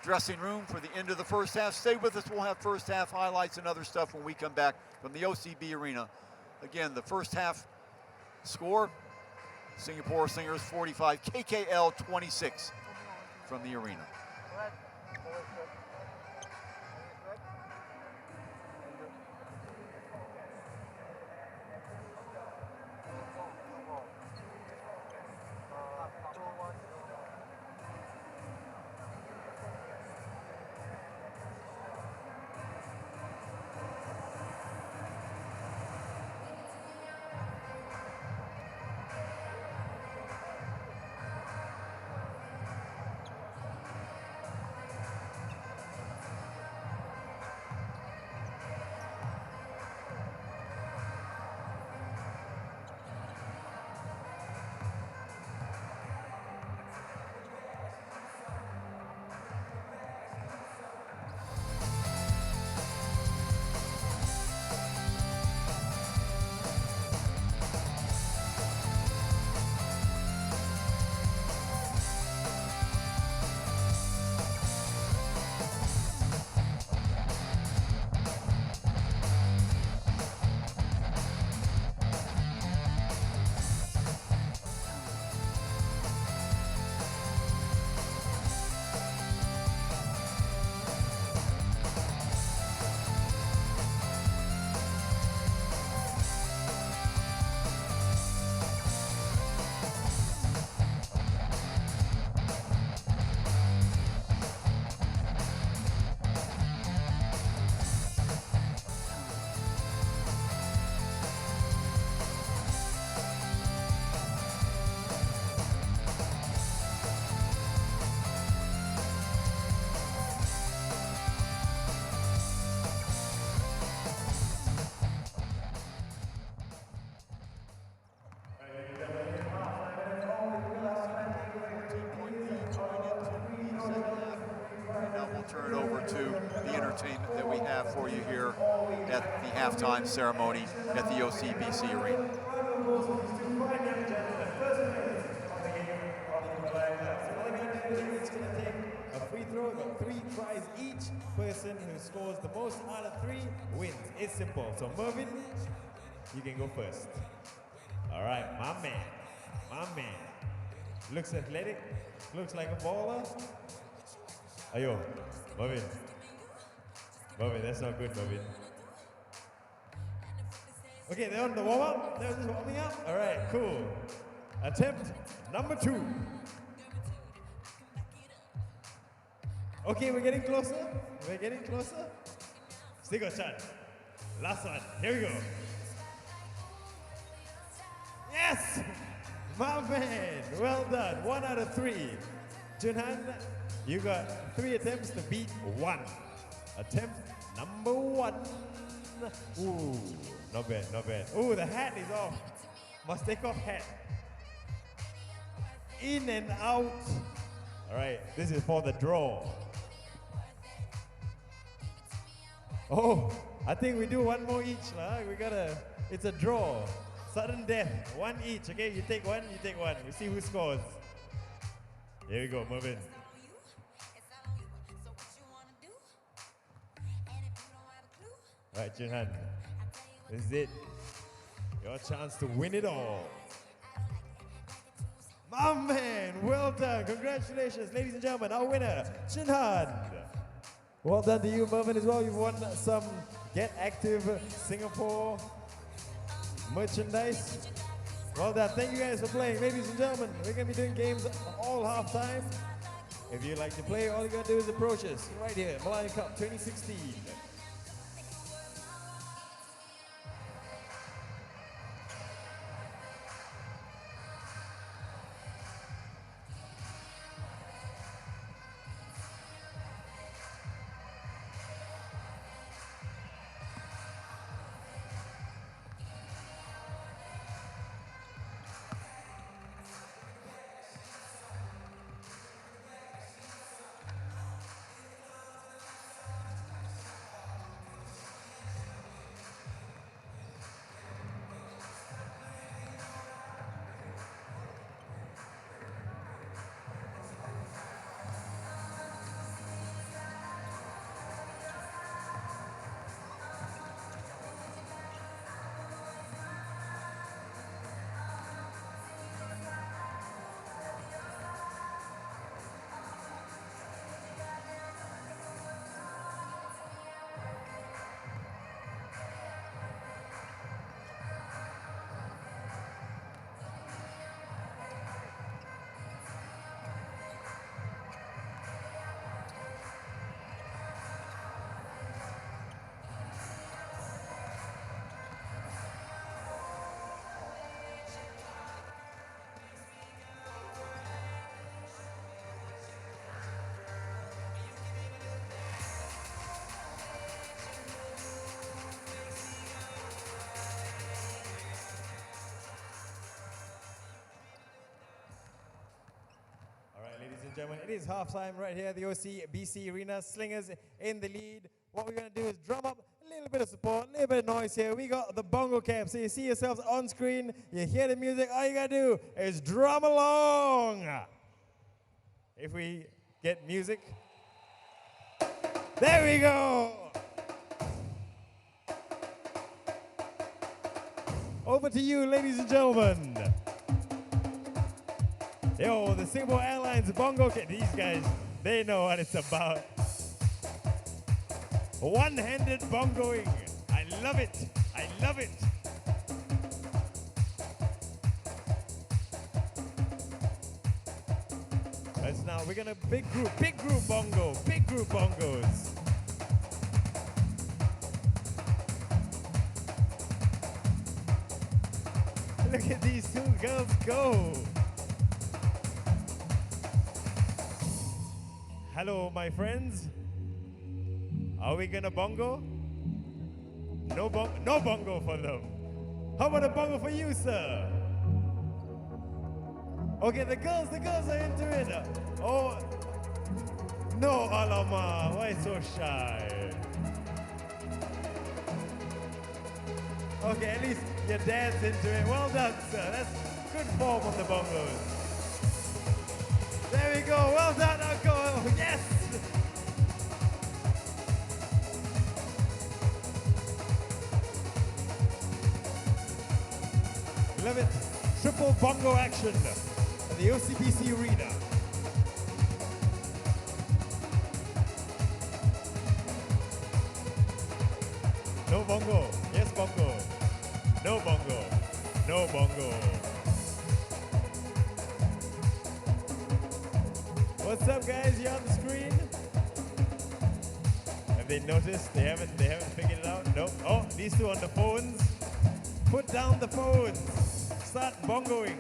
dressing room for the end of the first half. Stay with us, we'll have first half highlights and other stuff when we come back from the OCB Arena. Again, the first half score, Singapore Slingers 45, KKL 26 from the arena. entertainment that we have for you here at the halftime ceremony at the OCBC Arena. A free throw, got 3 tries each. Person who scores the most out of 3 wins. It's simple. So Mervin, you can go first. All right, my man. Looks athletic, looks like a baller. Ayo, Mervin, that's not good, Mervin. Okay, they're on the warm-up. They're just warming up. All right, cool. Attempt number 2. Okay, we're getting closer. Stigo-chan, last one. Here we go. Yes! My man, well done. 1 out of 3. Junhan, you got 3 attempts to beat 1. Attempt number 1. Ooh, not bad. Ooh, the hat is off. Must take off hat. In and out. All right, this is for the draw. Oh, I think we do 1 more each. It's a draw. Sudden death, 1 each, okay? You take 1, We see who scores. Here we go, Mervin. All right, Junhan, this is it. Your chance to win it all. My man, well done. Congratulations, ladies and gentlemen, our winner, Junhan. Well done to you, Mervin, as well. You've won some Get Active Singapore merchandise. Well done. Thank you guys for playing. Ladies and gentlemen, we're going to be doing games all halftime. If you'd like to play, all you got to do is approach us right here, Malayan Cup 2016. Gentlemen, it is halftime right here at the OCBC Arena. Slingers in the lead. What we're going to do is drum up a little bit of support, a little bit of noise here. We got the bongo cap, so you see yourselves on screen, you hear the music, all you got to do is drum along. If we get music. There we go. Over to you, ladies and gentlemen. Yo, the Singapore Airlines bongo kit. These guys, they know what it's about. One-handed bongoing. I love it. Let's now, we're gonna big group bongo, big group bongos. Look at these 2 girls go. Hello, my friends. Are we gonna bongo? No bongo for them. How about a bongo for you, sir? Okay, the girls are into it. Oh, no, Alama, why so shy? Okay, at least your dad's into it. Well done, sir. That's good form on the bongos. There we go. Well done, Uncle. Yes! Love it. Triple bongo action at the OCBC Arena. No bongo. Yes, bongo. No bongo. No bongo. What's up, guys? You on the screen? Have they noticed? They haven't figured it out? Nope. Oh, these two on the phones. Put down the phones. Start bongoing.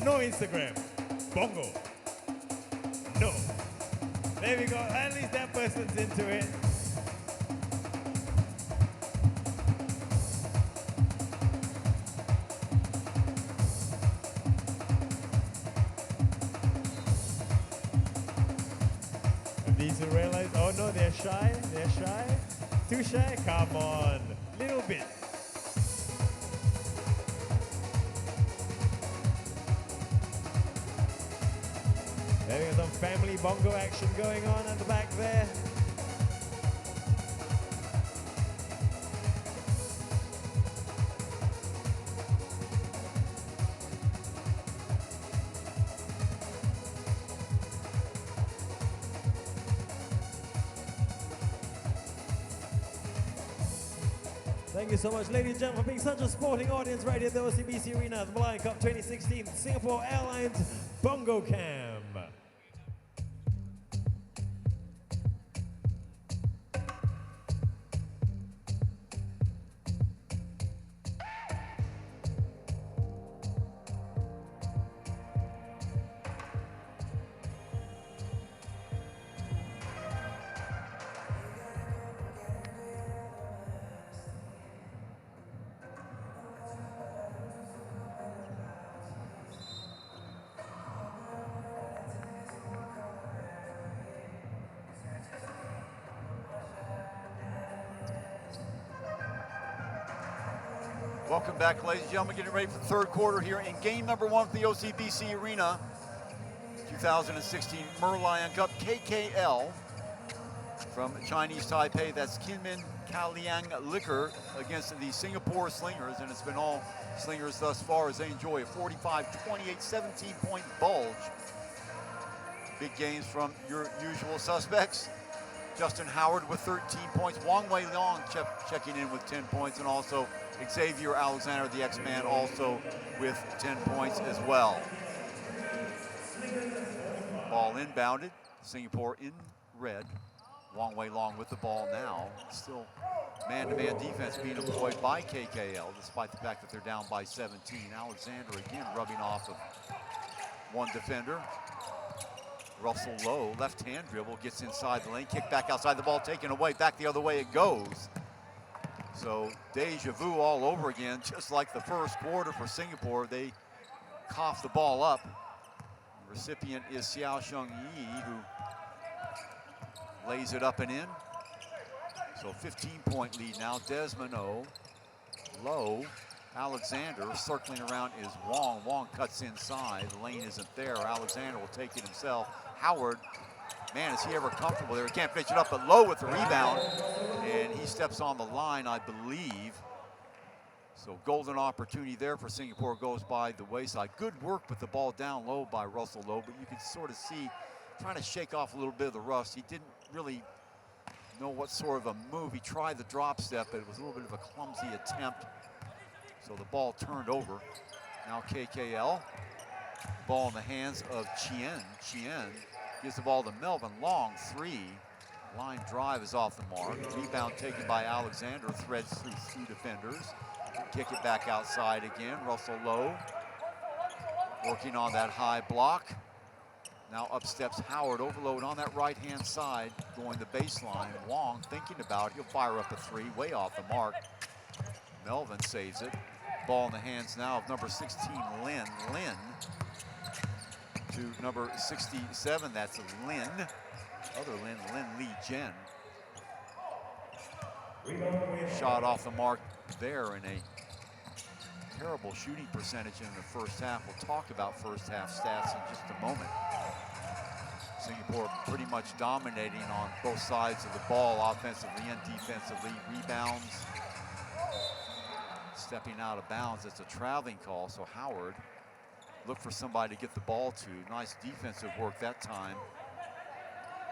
No Instagram. Bongo. No. There we go. At least that person's into it. These who realize, oh no, they're shy. They're shy. Too shy? Come on. Little bit. There we go, some family bongo action going on at the back there. Thank you so much, ladies and gentlemen, for being such a sporting audience right here at the OCBC Arena, the Merlion Cup 2016 Singapore Airlines Bongo Cam. Welcome back, ladies and gentlemen. Getting ready for the third quarter here in game number one for the OCBC Arena. 2016 Merlion Cup KKL from Chinese Taipei. That's Kinmen Kaoliang Liqour against the Singapore Slingers, and it's been all Slingers thus far as they enjoy a 45-28, 17-point bulge. Big games from your usual suspects. Justin Howard with 13 points. Wong Wei-Han checking in with 10 points, and also Xavier Alexander, the X-Man, also with 10 points as well. Ball inbounded. Singapore in red. Wong Wei-Han with the ball now. Still man-to-man defense being employed by KKL, despite the fact that they're down by 17. Alexander again rubbing off of one defender. Russel low, left-hand dribble, gets inside the lane, kick back outside, the ball taken away, back the other way it goes. So deja vu all over again, just like the first quarter for Singapore. They cough the ball up. The recipient is Hsiao Shun-Yi, who lays it up and in. So 15-point lead now. Desmond low. Alexander circling around is Wong. Wong cuts inside. The lane isn't there. Alexander will take it himself. Howard, man, is he ever comfortable there? He can't finish it up, but low with the rebound. And he steps on the line, I believe. So golden opportunity there for Singapore, goes by the wayside. Good work with the ball down low by Russel low, but you can sort of see trying to shake off a little bit of the rust. He didn't really know what sort of a move. He tried the drop step, but it was a little bit of a clumsy attempt. So the ball turned over. Now KKL. Ball in the hands of Chen. Chen gives the ball to Melvin. Long three. Line drive is off the mark. Rebound taken by Alexander. Threads through two defenders. Kick it back outside again. Russel low. Working on that high block. Now up steps Howard. Overload on that right-hand side. Going the baseline. Wong thinking about it. He'll fire up a three. Way off the mark. Melvin saves it. Ball in the hands now of number 16, Lin. To number 67, that's Lin. Other Lin Li Jen. shot off the mark there in a terrible shooting percentage in the first half. We'll talk about first half stats in just a moment. Singapore pretty much dominating on both sides of the ball, offensively and defensively. Rebounds, stepping out of bounds. It's a traveling call, so Howard look for somebody to get the ball to. Nice defensive work that time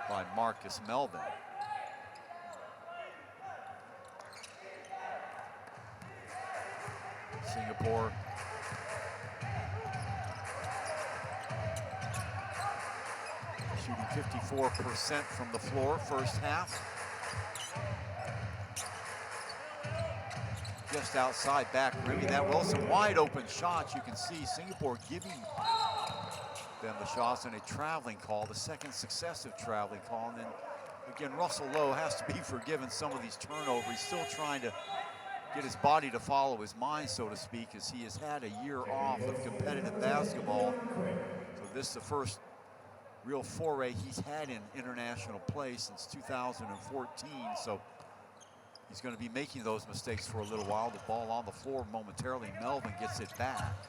by Marcus Melvin. Singapore shooting 54% from the floor first half. Just outside back rim. That Wilson wide open shots. You can see Singapore giving them the shots, and a traveling call, the second successive traveling call. And then again, Russel Lowe has to be forgiven some of these turnovers. He's still trying to get his body to follow his mind, so to speak, as he has had a year off of competitive basketball. So this is the first real foray he's had in international play since 2014. So he's going to be making those mistakes for a little while. The ball on the floor momentarily. Melvin gets it back.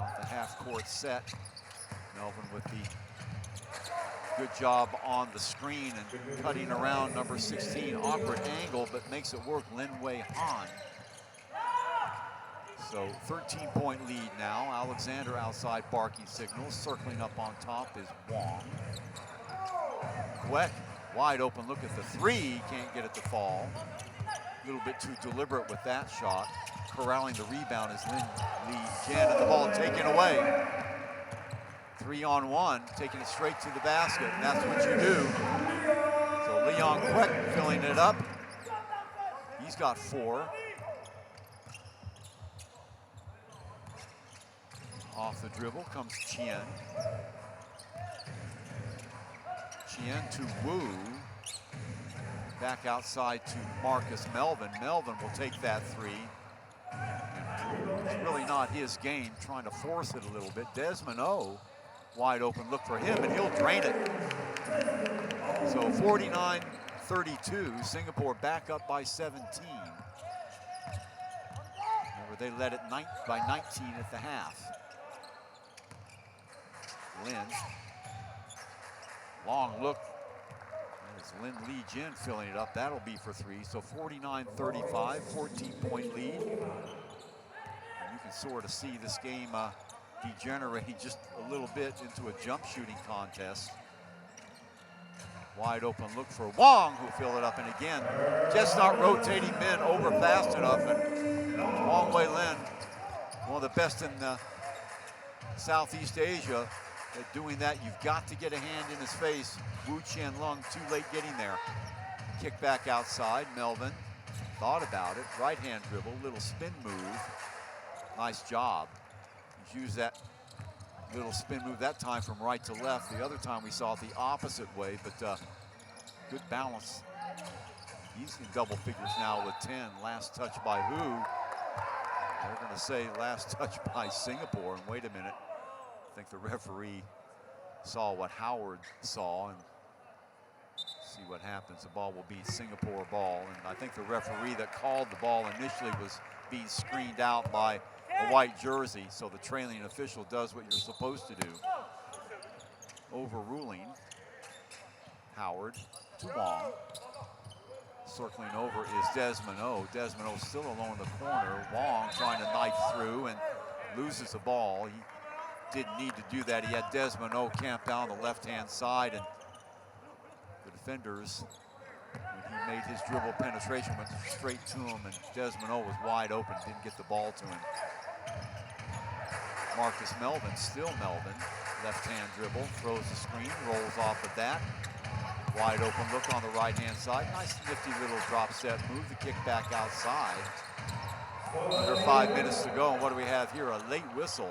Off the half-court set. Melvin with the good job on the screen and cutting around number 16. Awkward angle, but makes it work. Wei-Han. So 13-point lead now. Alexander outside barking signals. Circling up on top is Wong. Quek wide open look at the three. Can't get it to fall. A little bit too deliberate with that shot. Corralling the rebound is Lee Jen, and the ball taken away. 3-on-1, taking it straight to the basket, and that's what you do. So Leon Quek filling it up. He's got 4. Off the dribble comes Chen. Chen to Wu. Back outside to Marcus Melvin. Melvin will take that 3. It's really not his game, trying to force it a little bit. Desmond O, wide open look for him, and he'll drain it. So 49-32, Singapore back up by 17. Remember, they led it by 19 at the half. Lin, long look. It's Lin Lee Jin filling it up. That'll be for 3. So 49-35, 14-point lead. And you can sort of see this game degenerating just a little bit into a jump shooting contest. Wide open look for Wong, who fill it up, and again, just not rotating men over fast enough. And Wong Wei Lin, one of the best in Southeast Asia at doing that. You've got to get a hand in his face. Wu Chen Lung too late getting there. Kick back outside. Melvin thought about it. Right hand dribble, little spin move. Nice job. He's used that little spin move that time from right to left. The other time we saw it the opposite way, but good balance. He's in double figures now with 10. Last touch by who? They're going to say last touch by Singapore. And wait a minute. I think the referee saw what Howard saw and see what happens. The ball will be Singapore ball. And I think the referee that called the ball initially was being screened out by a white jersey. So the trailing official does what you're supposed to do. Overruling Howard to Wong. Circling over is Desmond O. Desmond O still alone in the corner. Wong trying to knife through and loses the ball. He didn't need to do that. He had Desmond O camped down the left-hand side, and the defenders, when he made his dribble penetration, went straight to him, and Desmond O was wide open, didn't get the ball to him. Marcus Melvin, still Melvin, left-hand dribble, throws the screen, rolls off of that. Wide open look on the right-hand side. Nice nifty little drop set move, the kick back outside. Under 5 minutes to go, and what do we have here? A late whistle.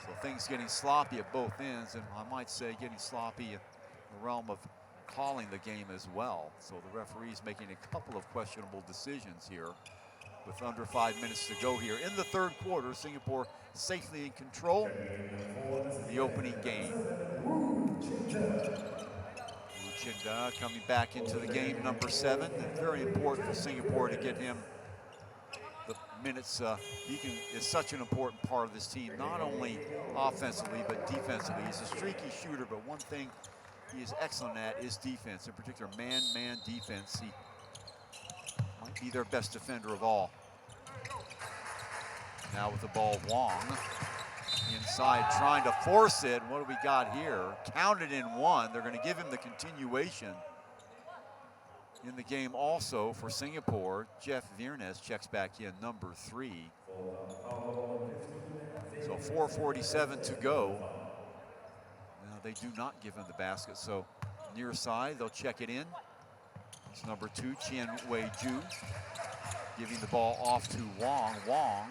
So things getting sloppy at both ends, and I might say getting sloppy in the realm of calling the game as well. So the referee's making a couple of questionable decisions here with under 5 minutes to go here. In the third quarter, Singapore safely in control of the opening game. Chen coming back into the game, number 7. And very important for Singapore to get him the minutes. Is such an important part of this team, not only offensively but defensively. He's a streaky shooter, but one thing he is excellent at is defense, in particular man-man defense. He might be their best defender of all. Now with the ball, Wong inside trying to force it. What do we got here? Counted in 1. They're going to give him the continuation in the game also for Singapore. Xavier checks back in, number 3. So 4:47 to go. Now they do not give him the basket, so near side, they'll check it in. It's number 2, Chen Wei-Ju, giving the ball off to Wong. Wong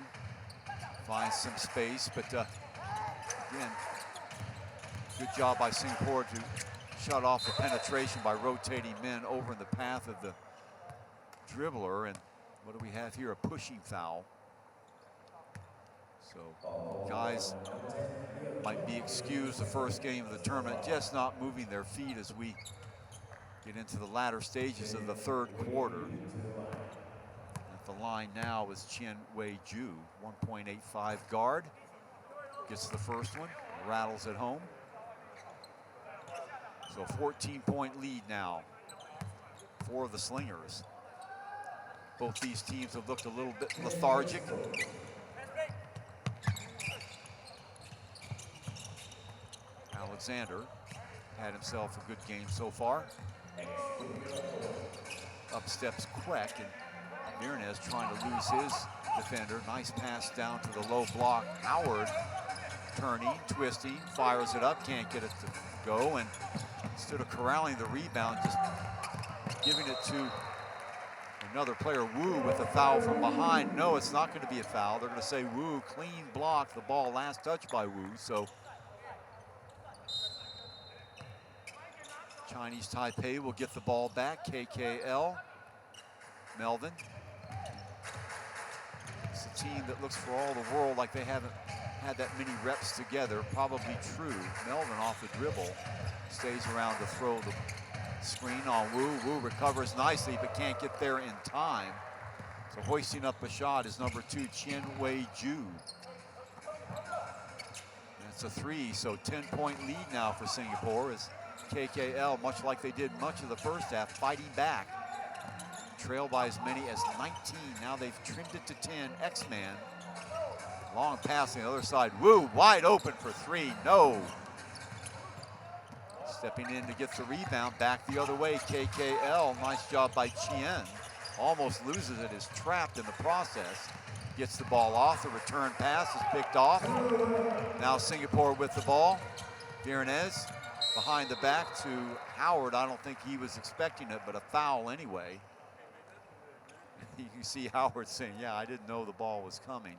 finds some space, but again, good job by Singapore to shut off the penetration by rotating men over in the path of the dribbler. And what do we have here? A pushing foul. So guys might be excused the first game of the tournament, just not moving their feet as we get into the latter stages of the 3rd quarter. At the line now is Chen Wei-Ju, 1.85 guard. Gets the first one, rattles it home. So 14-point lead now for the Slingers. Both these teams have looked a little bit lethargic. Alexander had himself a good game so far. Up steps Queck, and Mirnez trying to lose his defender. Nice pass down to the low block. Howard turning, twisting, fires it up, can't get it to go, and instead of corralling the rebound, just giving it to another player, Wu, with a foul from behind. No, it's not going to be a foul. They're going to say Wu, clean block, the ball last touch by Wu. So Chinese Taipei will get the ball back. KKL, Melvin. It's a team that looks for all the world like they haven't had that many reps together. Probably true. Melvin off the dribble, stays around to throw the screen on Wu. Wu recovers nicely but can't get there in time. So hoisting up a shot is number 2, Chen Wei-Ju. That's a 3, so 10-point lead now for Singapore as KKL, much like they did much of the first half, fighting back. Trail by as many as 19. Now they've trimmed it to 10. X-Man. Long pass on the other side. Wu wide open for 3. No. Stepping in to get the rebound. Back the other way. KKL. Nice job by Chen. Almost loses it. Is trapped in the process. Gets the ball off. The return pass is picked off. Now Singapore with the ball. Viernez behind the back to Howard. I don't think he was expecting it, but a foul anyway. You can see Howard saying, yeah, I didn't know the ball was coming.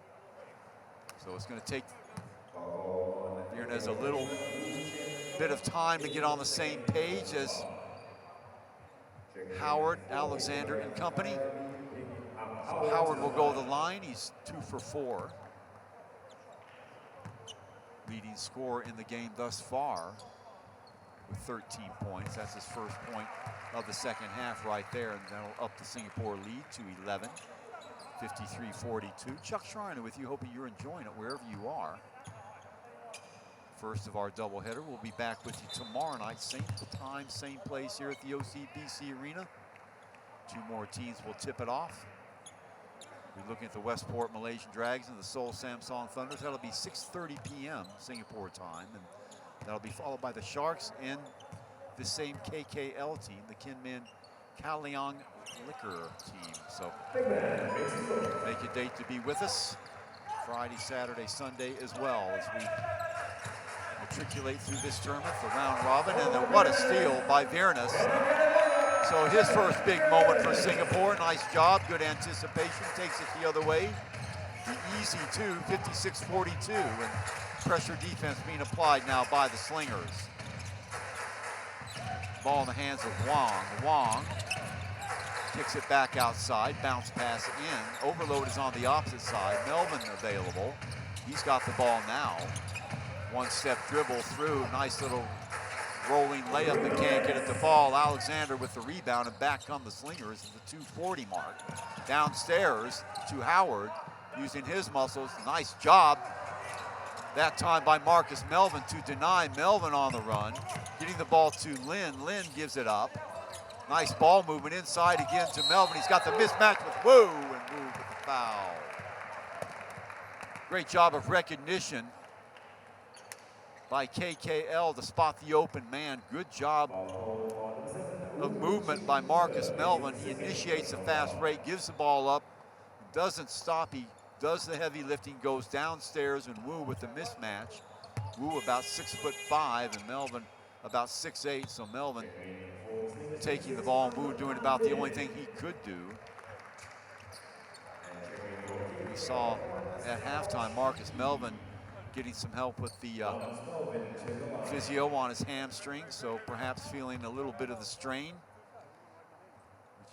So it's going to take Viernez a little bit of time to get on the same page as Howard, Alexander, and company. So Howard will go to the line. He's 2 for 4. Leading scorer in the game thus far with 13 points. That's his first point of the second half right there, and that'll up the Singapore lead to 11. 53-42. Chuck Schreiner with you, hoping you're enjoying it wherever you are. First of our doubleheader. We'll be back with you tomorrow night, same time, same place here at the OCBC Arena. 2 more teams will tip it off. We're looking at the Westport Malaysian Dragons and the Seoul Samsung Thunders. That'll be 6:30 p.m. Singapore time, and that'll be followed by the Sharks and the same KKL team, the Kinmen Kaoliang Liqour team. So make a date to be with us Friday, Saturday, Sunday as well as we matriculate through this tournament, the round robin. And then what a steal by Viernez. So his first big moment for Singapore. Nice job, good anticipation, takes it the other way. The easy 2, 56-42, and pressure defense being applied now by the Slingers. Ball in the hands of Wong. Wong kicks it back outside, bounce pass in. Overload is on the opposite side. Melvin available. He's got the ball now. One-step dribble through, nice little rolling layup that can't get it to fall. Alexander with the rebound, and back come the Slingers at the 2:40 mark. Downstairs to Howard, using his muscles. Nice job that time by Marcus Melvin to deny Melvin on the run. Getting the ball to Lin. Lin gives it up. Nice ball movement inside again to Melvin. He's got the mismatch with Wu, and Wu with the foul. Great job of recognition by KKL to spot the open man. Good job of movement by Marcus Melvin. He initiates a fast break, gives the ball up, doesn't stop. He does the heavy lifting, goes downstairs, and Wu with the mismatch. Wu about 6'5", and Melvin about 6'8", so Melvin taking the ball, and Wu doing about the only thing he could do. We saw at halftime Marcus Melvin getting some help with the physio on his hamstring, so perhaps feeling a little bit of the strain,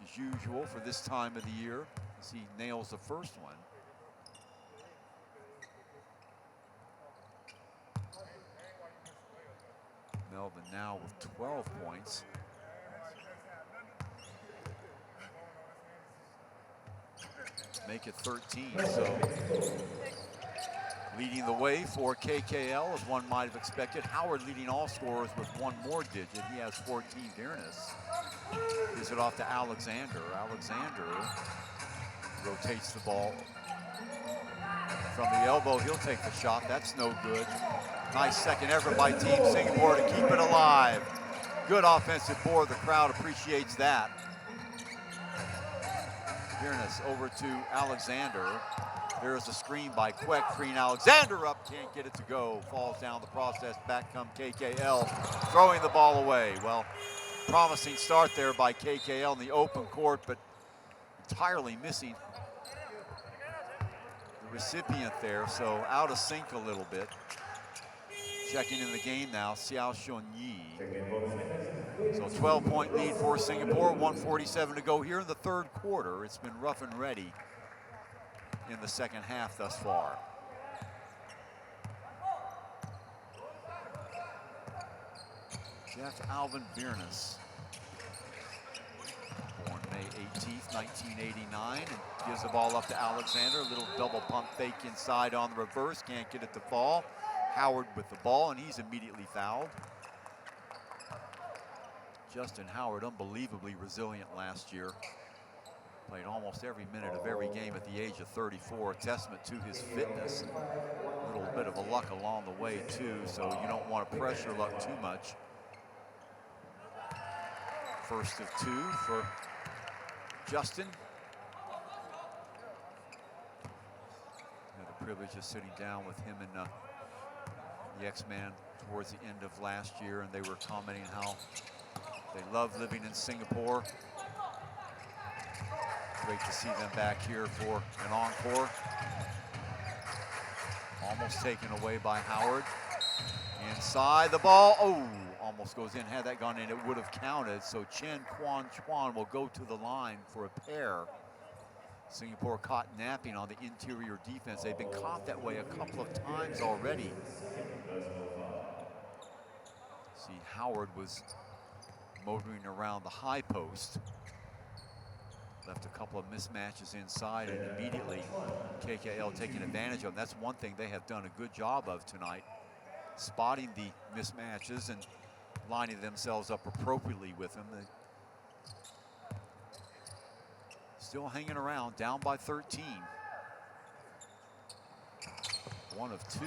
which is usual for this time of the year, as he nails the first one. Melvin now with 12 points. Make it 13, so leading the way for KKL, as one might have expected. Howard leading all scorers with one more digit. He has 14 Dearness. Gives it off to Alexander. Alexander rotates the ball from the elbow. He'll take the shot. That's no good. Nice second effort by Team Singapore to keep it alive. Good offensive board. The crowd appreciates that. Dearness over to Alexander. There's a screen by Queck, freeing Alexander up, can't get it to go. Falls down the process, back come KKL, throwing the ball away. Well, promising start there by KKL in the open court, but entirely missing the recipient there, so out of sync a little bit. Checking in the game now, Hsiao Shun-Yi. So 12-point lead for Singapore, 1:47 to go here in the third quarter. It's been rough and ready in the second half thus far. Jeff Alvin Dearness, born May 18th, 1989, and gives the ball up to Alexander. A little double pump fake inside on the reverse, can't get it to fall. Howard with the ball, and he's immediately fouled. Justin Howard, unbelievably resilient last year. Played almost every minute of every game at the age of 34, a testament to his fitness. A little bit of a luck along the way too, so you don't want to pressure luck too much. First of two for Justin. Had the privilege of sitting down with him and the X-Man towards the end of last year, and they were commenting how they love living in Singapore. Great to see them back here for an encore. Almost taken away by Howard. Inside the ball, oh, almost goes in. Had that gone in, it would have counted. So Chen, Kuan-Chuan will go to the line for a pair. Singapore caught napping on the interior defense. They've been caught that way a couple of times already. See, Howard was motoring around the high post. Left a couple of mismatches inside, and immediately KKL taking advantage of them. That's one thing they have done a good job of tonight, spotting the mismatches and lining themselves up appropriately with them. Still hanging around, down by 13. One of two.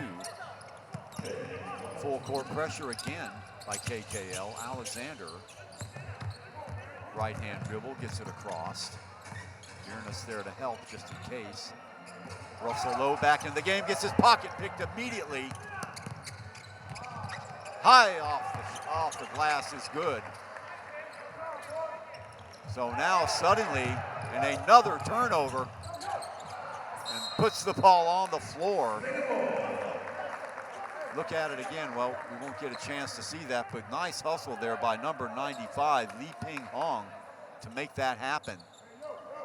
Full court pressure again by KKL. Alexander, right hand dribble, gets it across. Dearness there to help just in case. Russel low back in the game, gets his pocket picked immediately. High off the glass is good. So now suddenly, in another turnover, and puts the ball on the floor. Look at it again. Well, we won't get a chance to see that, but nice hustle there by number 95, Li Ping Hong, to make that happen.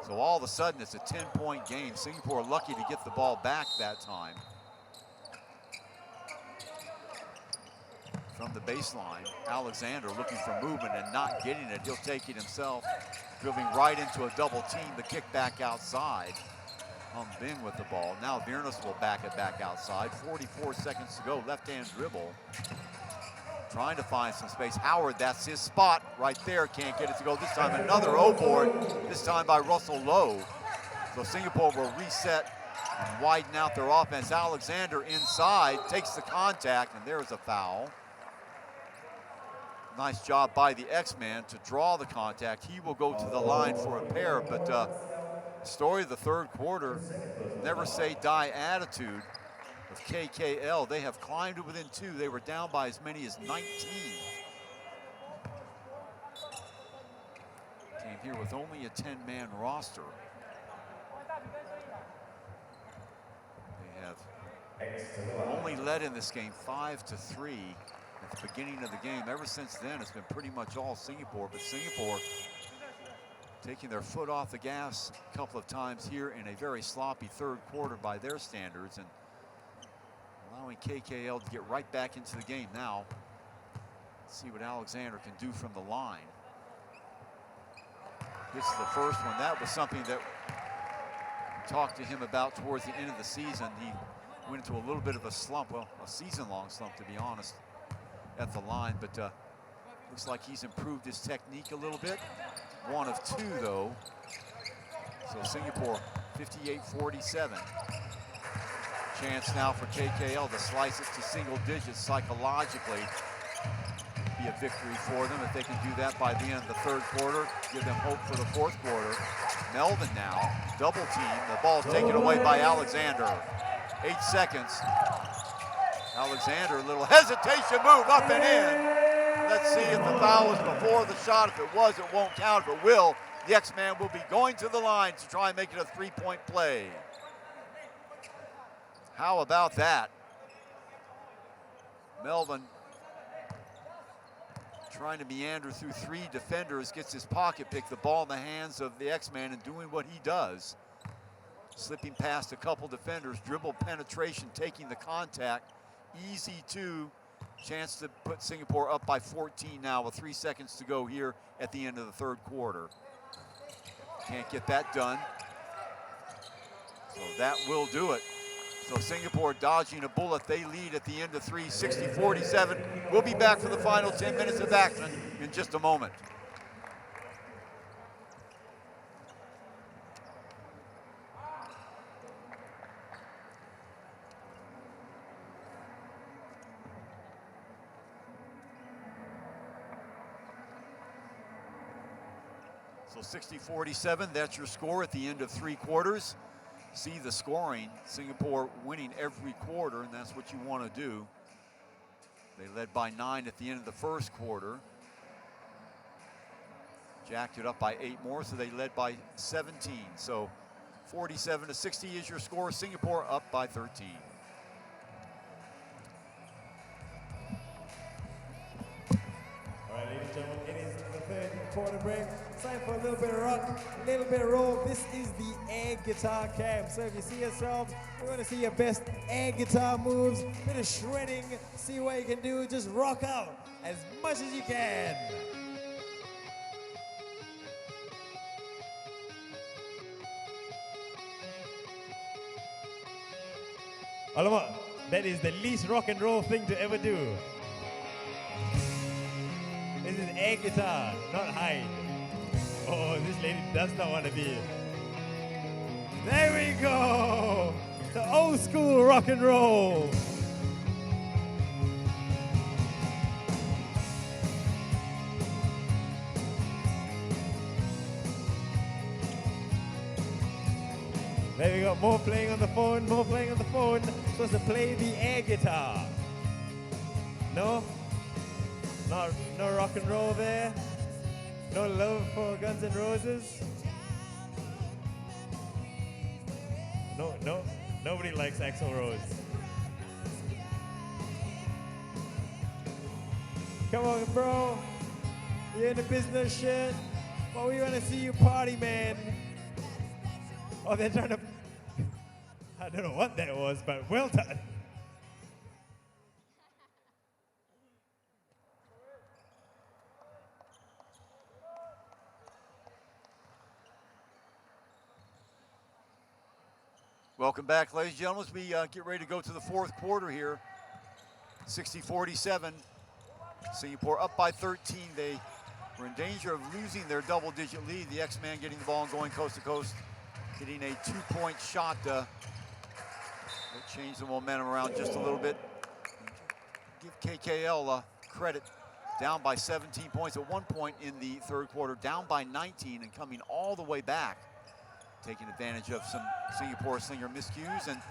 So all of a sudden, it's a 10-point game. Singapore lucky to get the ball back that time. from the baseline. Alexander looking for movement and not getting it. He'll take it himself, dribbling right into a double team. The kick back outside. Bin with the ball. Now Virnus will back it back outside. 44 seconds to go. Left-hand dribble. Trying to find some space. Howard, that's his spot right there. Can't get it to go. This time another O-board. This time by Russell Lowe. So Singapore will reset and widen out their offense. Alexander inside, takes the contact, and there's a foul. Nice job by the X-Man to draw the contact. He will go to the line for a pair, but story of the third quarter, never say die attitude of KKL. They have climbed to within 2. They were down by as many as 19. Came here with only a 10-man roster. They have only led in this game 5-3 at the beginning of the game. Ever since then, it's been pretty much all Singapore, but Singapore taking their foot off the gas a couple of times here in a very sloppy third quarter by their standards, and allowing KKL to get right back into the game now. Let's see what Alexander can do from the line. This is the first one. That was something that we talked to him about towards the end of the season. He went into a little bit of a slump, well, a season-long slump to be honest, at the line, but looks like he's improved his technique a little bit. 1 of 2 though. So Singapore 58-47. Chance now for KKL to slice it to single digits. Psychologically be a victory for them if they can do that by the end of the third quarter. Give them hope for the fourth quarter. Melvin now, double team. The ball taken away by Alexander. 8 seconds. Alexander, a little hesitation move up and in. Let's see if the foul was before the shot. If it was, it won't count. If it will, the X-Man will be going to the line to try and make it a 3-point play. How about that? Melvin trying to meander through 3 defenders, gets his pocket pick, the ball in the hands of the X-Man and doing what he does. Slipping past a couple defenders, dribble penetration, taking the contact. Easy 2. Chance to put Singapore up by 14 now with 3 seconds to go here at the end of the third quarter. Can't get that done. So that will do it. So Singapore dodging a bullet. They lead at the end of 3, 60-47. We'll be back for the final 10 minutes of action in just a moment. So 60-47, that's your score at the end of 3 quarters. See the scoring, Singapore winning every quarter, and that's what you want to do. They led by 9 at the end of the first quarter. Jacked it up by 8 more, so they led by 17. So 47-60 is your score. Singapore up by 13. All right, ladies and gentlemen, it is the third quarter break. It's time for a little bit of rock, a little bit of roll. This is the air guitar camp. So if you see yourselves, we want to see your best air guitar moves, bit of shredding, see what you can do. Just rock out as much as you can. Alamak, that is the least rock and roll thing to ever do. This is air guitar, not hide. Oh, this lady does not want to be. There we go! The old school rock and roll. There we go, more playing on the phone, more playing on the phone. Supposed to play the air guitar. No? No rock and roll there? No love for Guns N' Roses? No, nobody likes Axl Rose. Come on, bro. You're in the business shit. But we want to see you party, man. Oh, they're trying to... I don't know what that was, but well done. Welcome back, ladies and gentlemen, as we get ready to go to the fourth quarter here. 60-47. Singapore up by 13. They were in danger of losing their double-digit lead. The X-Man getting the ball and going coast to coast, hitting a two-point shot to change the momentum around just a little bit. Give KKL credit. Down by 17 points at one point in the third quarter, down by 19 and coming all the way back, taking advantage of some Singapore Slinger miscues, and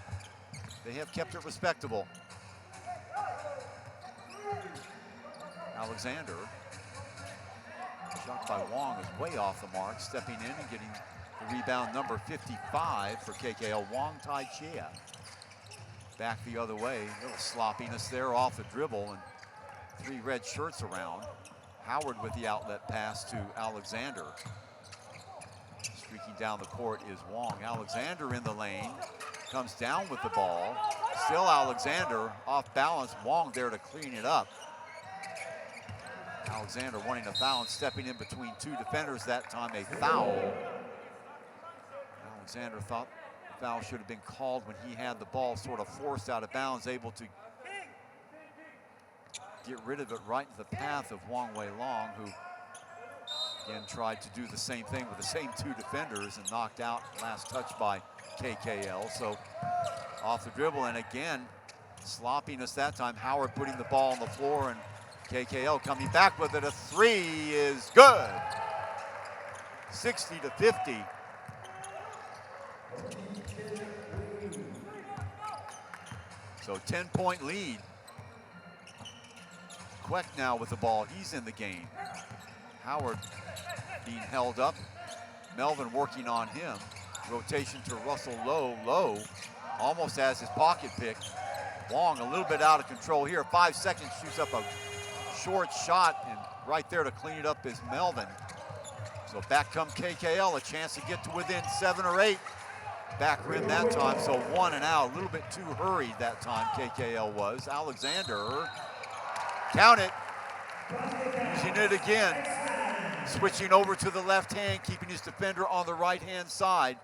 they have kept it respectable. Alexander, shot by Wong, is way off the mark, stepping in and getting the rebound, number 55 for KKL, Wong Tai Chia. Back the other way, a little sloppiness there off the dribble, and 3 red shirts around. Howard with the outlet pass to Alexander. Streaking down the court is Wong. Alexander in the lane, comes down with the ball. Still Alexander off balance. Wong there to clean it up. Alexander wanting a foul and stepping in between 2 defenders, that time a foul. Alexander thought the foul should have been called when he had the ball sort of forced out of bounds, able to get rid of it right in the path of Wong Wei-Long, who again tried to do the same thing with the same 2 defenders and knocked out last touch by KKL. So off the dribble, and again sloppiness that time. Howard putting the ball on the floor, and KKL coming back with it. A 3 is good. 60-50. So 10-point lead. Queck now with the ball, he's in the game. Howard being held up. Melvin working on him. Rotation to Russel low, almost has his pocket pick. Wong a little bit out of control here. 5 seconds, shoots up a short shot, and right there to clean it up is Melvin. So back come KKL, a chance to get to within 7 or 8. Back rim that time, so 1 and out. A little bit too hurried that time, KKL was. Alexander, count it, using it again. Switching over to the left hand, keeping his defender on the right hand side.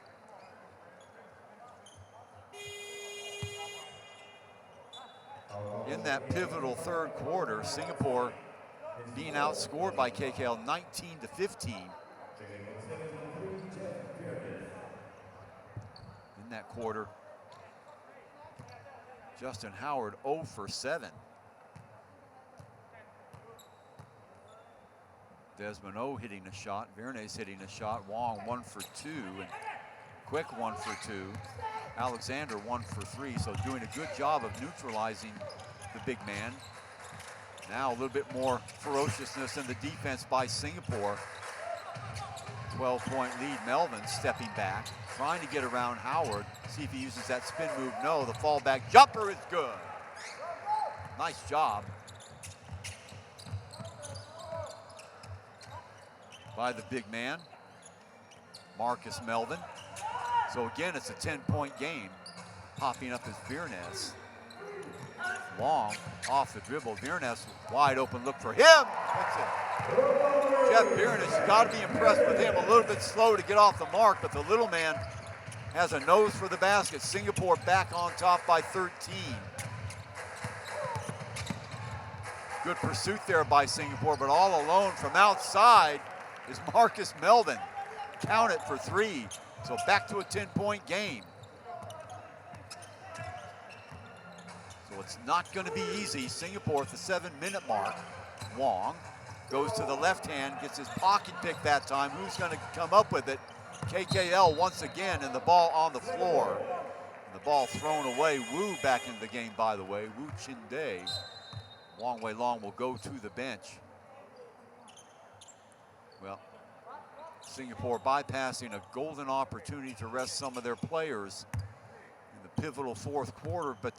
In that pivotal third quarter, Singapore being outscored by KKL 19-15. In that quarter, Justin Howard 0 for 7. Desmond hitting a shot, Viernes hitting a shot, Wong 1 for 2, and Quick 1 for 2. Alexander 1 for 3, so doing a good job of neutralizing the big man. Now a little bit more ferociousness in the defense by Singapore. 12-point lead, Melvin stepping back, trying to get around Howard. See if he uses that spin move. No, the fallback jumper is good. Nice job by the big man, Marcus Melvin. So again, it's a 10-point game. Popping up is Viernes. Long off the dribble. Viernes wide open look for him. That's it. Jeff Viernes, you got to be impressed with him. A little bit slow to get off the mark, but the little man has a nose for the basket. Singapore back on top by 13. Good pursuit there by Singapore, but all alone from outside is Marcus Melvin. Count it for 3. So back to a 10-point game. So it's not going to be easy. Singapore at the 7-minute mark. Wong goes to the left hand, gets his pocket pick that time. Who's going to come up with it? KKL once again, and the ball on the floor. And the ball thrown away. Wu back into the game, by the way. Wu Chin-Day. Wong Wei-Long will go to the bench. Well, Singapore bypassing a golden opportunity to rest some of their players in the pivotal fourth quarter, but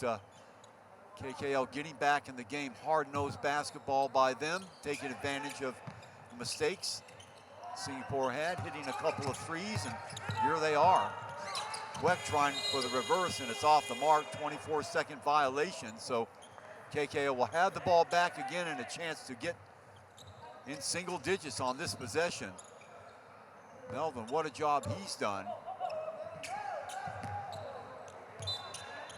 KKL getting back in the game. Hard-nosed basketball by them, taking advantage of the mistakes Singapore had, hitting a couple of threes, and here they are. Queck trying for the reverse, and it's off the mark. 24-second violation, so KKL will have the ball back again and a chance to get in single digits on this possession. Melvin, what a job he's done.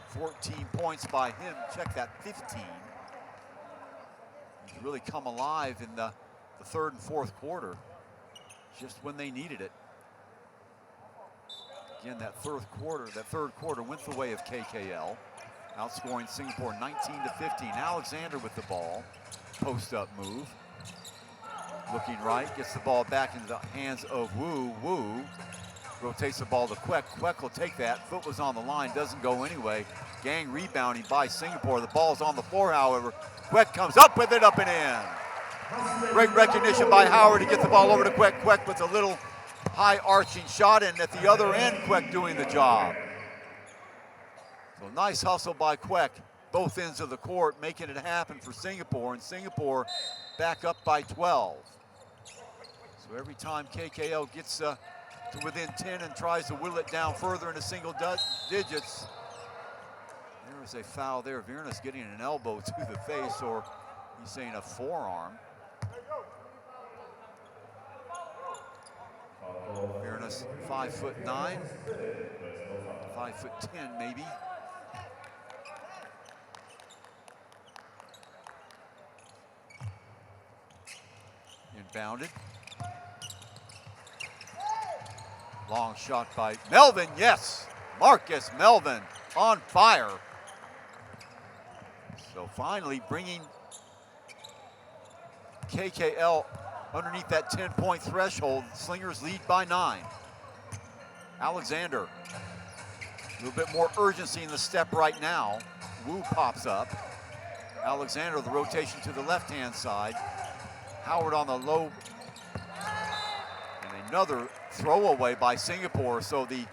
14 points by him. Check that, 15. He's really come alive in the third and fourth quarter, just when they needed it. Again, that third quarter went the way of KKL, outscoring Singapore 19-15. Alexander with the ball, post-up move. Looking right, gets the ball back into the hands of Wu. Wu rotates the ball to Kwek. Kwek will take that. Foot was on the line, doesn't go anyway. Gang rebounding by Singapore. The ball's on the floor, however. Kwek comes up with it, up and in. Great recognition by Howard to get the ball over to Kwek. Kwek with a little high arching shot, and at the other end, Kwek doing the job. So nice hustle by Kwek, both ends of the court, making it happen for Singapore, and Singapore back up by 12. So every time KKL gets to within 10 and tries to whittle it down further into single digits, there is a foul there. Viernes getting an elbow to the face, or he's saying a forearm. Viernes 5'9", 5'10" maybe. Inbounded. Long shot by Melvin, yes! Marcus Melvin on fire. So finally bringing KKL underneath that 10-point threshold. Slingers lead by 9. Alexander, a little bit more urgency in the step right now. Wu pops up. Alexander, the rotation to the left-hand side. Howard on the low. And another throwaway by Singapore. So the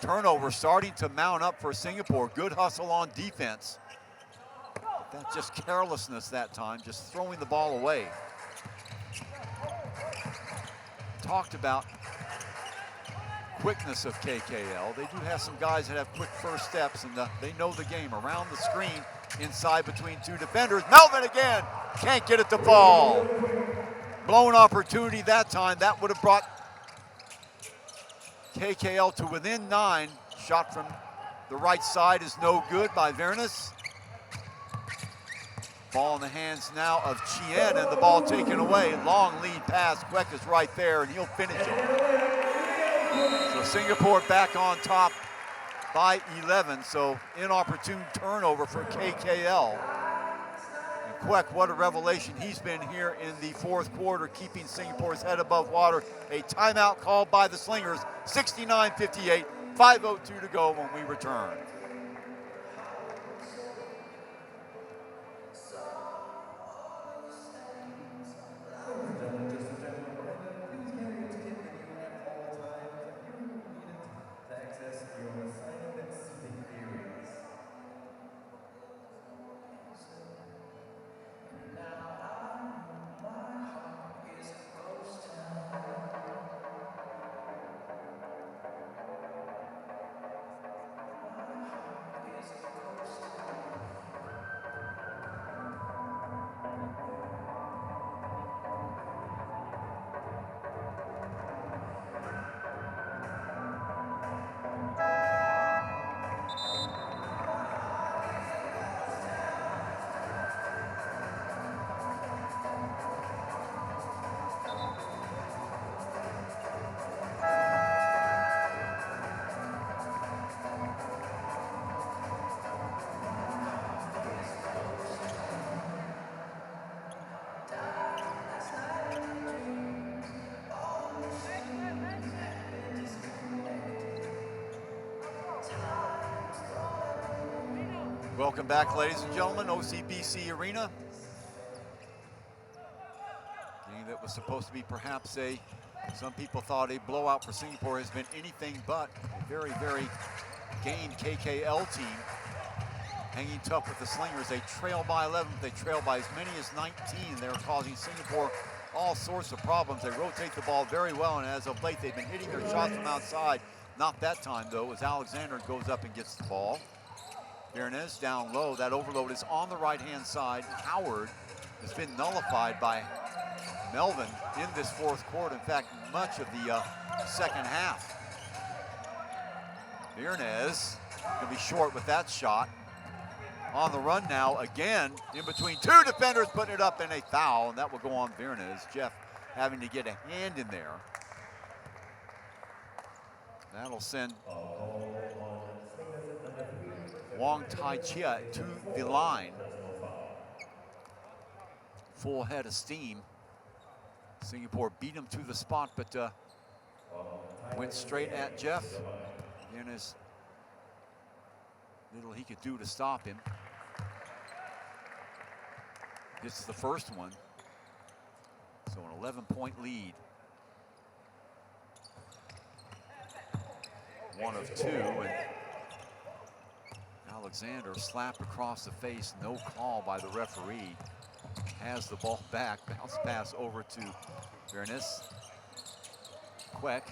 turnover starting to mount up for Singapore. Good hustle on defense. But that's just carelessness that time, just throwing the ball away. Talked about quickness of KKL. They do have some guys that have quick first steps, and they know the game. Around the screen, inside between two defenders. Melvin again, can't get it to fall. Blown opportunity that time. That would have brought KKL to within 9. Shot from the right side is no good by Viernes. Ball in the hands now of Chen, and the ball taken away. Long lead pass. Kwek is right there, and he'll finish it. So Singapore back on top by 11. So inopportune turnover for KKL. And Kwek, what a revelation he's been here in the fourth quarter, keeping Singapore's head above water. A timeout called by the Slingers. 69-58, 5:02 to go when we return. Welcome back, ladies and gentlemen, OCBC Arena. Game that was supposed to be perhaps some people thought a blowout for Singapore has been anything but. A very, very game KKL team hanging tough with the Slingers. They trail by 11, but they trail by as many as 19. They're causing Singapore all sorts of problems. They rotate the ball very well, and as of late, they've been hitting their shots from outside. Not that time, though, as Alexander goes up and gets the ball. Viernes down low. That overload is on the right-hand side. Howard has been nullified by Melvin in this fourth quarter. In fact, much of the second half. Viernes Gonna be short with that shot. On the run now, again, in between two defenders, putting it up in a foul, and that will go on Viernes. Jeff having to get a hand in there. That'll send Wong Tai-Chia to the line. Full head of steam. Singapore beat him to the spot, but went straight at Jeff. Viernes, little he could do to stop him. Gets the first one. So an 11-point lead. 1 of 2, and Alexander slapped across the face, no call by the referee. Has the ball back, bounce pass over to Viernes. Quek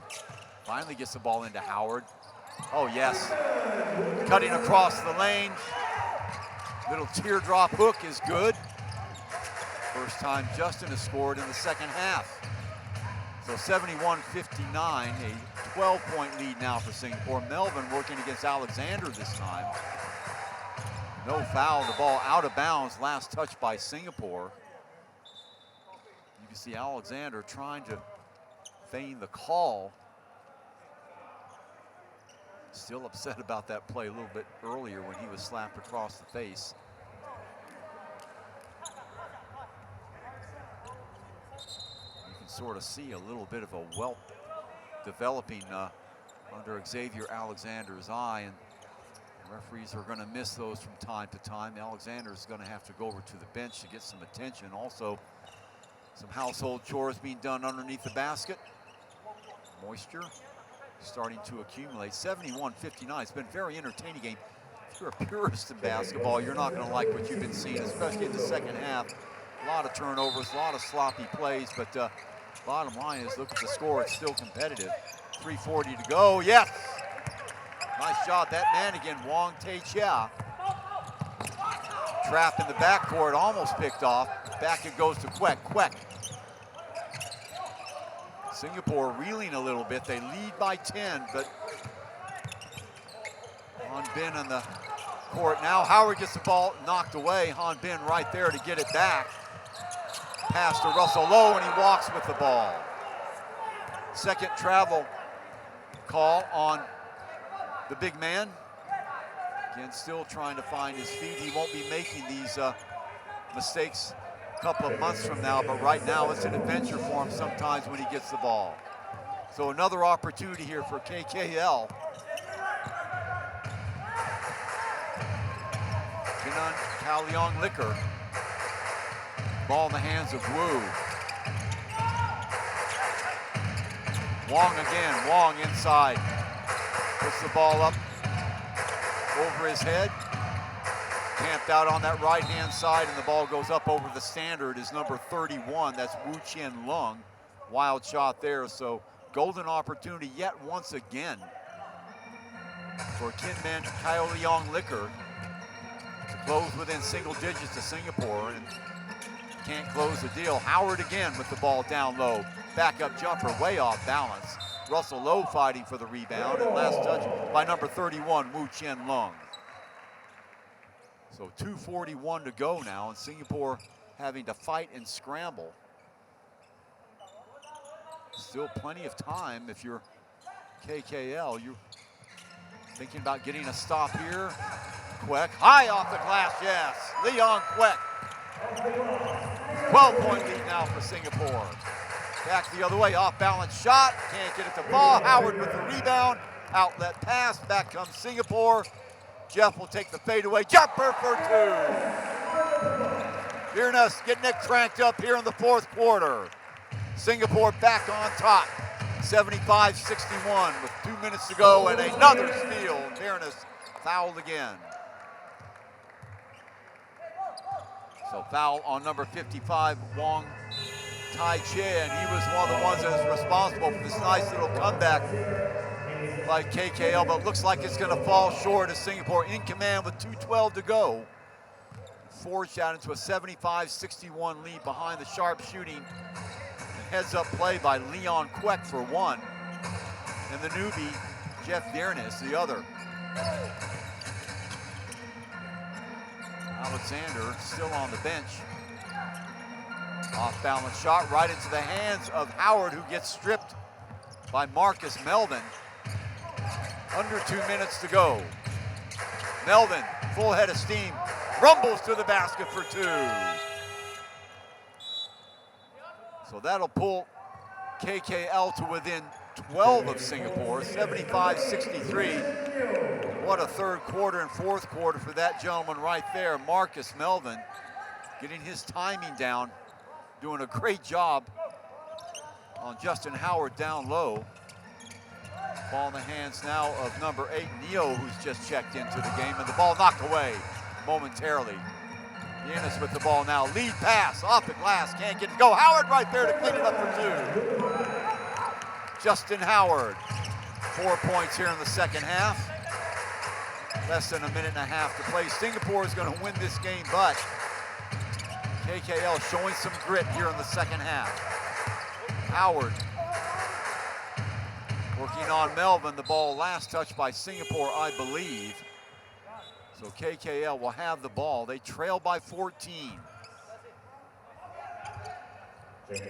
finally gets the ball into Howard. Oh yes, cutting across the lane. Little teardrop hook is good. First time Justin has scored in the second half. So 71-59, a 12-point lead now for Singapore. Melvin working against Alexander this time. No foul, the ball out of bounds, last touch by Singapore. You can see Alexander trying to feign the call. Still upset about that play a little bit earlier when he was slapped across the face. You can sort of see a little bit of a whelp developing under Xavier Alexander's eye, and referees are going to miss those from time to time. Alexander is going to have to go over to the bench to get some attention. Also, some household chores being done underneath the basket. Moisture starting to accumulate. 71-59. It's been a very entertaining game. If you're a purist in basketball, you're not going to like what you've been seeing, especially in the second half. A lot of turnovers, a lot of sloppy plays, but bottom line is, look at the score. It's still competitive. 3:40 to go. Yes! Nice shot. That man again, Wong Tai-Chia. Trapped in the backcourt, almost picked off. Back it goes to Quek. Quek. Singapore reeling a little bit. They lead by 10, but Han Bin on the court. Now Howard gets the ball knocked away. Han Bin right there to get it back. Pass to Russel Lowe, and he walks with the ball. Second travel call on the big man. Again, still trying to find his feet. He won't be making these mistakes a couple of months from now, but right now it's an adventure for him sometimes when he gets the ball. So another opportunity here for KKL. Kinmen Kaoliang Liqour. Ball in the hands of Wu. Wong again, Wong inside. Puts the ball up over his head. Camped out on that right-hand side, and the ball goes up over the standard is number 31. That's Wu Chen Lung. Wild shot there, so golden opportunity yet once again for Kinmen Kaoliang Liqour to close within single digits to Singapore, and can't close the deal. Howard again with the ball down low. Back-up jumper way off balance. Russel Lowe fighting for the rebound, and last touch by number 31, Wu Chen Lung. So 2:41 to go now, and Singapore having to fight and scramble. Still plenty of time if you're KKL. You're thinking about getting a stop here. Quek, high off the glass, yes. Leon Quek. 12-point lead now for Singapore. Back the other way, off-balance shot. Can't get it to fall. Howard with the rebound. Outlet pass. Back comes Singapore. Jeff will take the fadeaway jumper for 2. Viernes getting it cranked up here in the fourth quarter. Singapore back on top. 75-61 with 2 minutes to go and another steal. Viernes fouled again. So foul on number 55, Wong Tai-Chia, and he was one of the ones that was responsible for this nice little comeback by KKL, but looks like it's going to fall short as Singapore in command with 2:12 to go. Forged out into a 75-61 lead behind the sharp shooting and heads-up play by Leon Quek for 1. And the newbie, Jeff Viernes, the other. Alexander still on the bench. Off balance shot right into the hands of Howard, who gets stripped by Marcus Melvin. Under 2 minutes to go. Melvin, full head of steam, rumbles to the basket for 2. So that'll pull KKL to within 12 of Singapore, 75-63. What a third quarter and fourth quarter for that gentleman right there. Marcus Melvin getting his timing down, doing a great job on Justin Howard down low. Ball in the hands now of number 8, Neo, who's just checked into the game, and the ball knocked away momentarily. Yannis with the ball now. Lead pass off the glass, can't get to go. Howard right there to clean it up for 2. Justin Howard, 4 points here in the second half. Less than a minute and a half to play. Singapore is going to win this game, but KKL showing some grit here in the second half. Howard working on Melvin. The ball last touched by Singapore, I believe. So KKL will have the ball. They trail by 14. Let's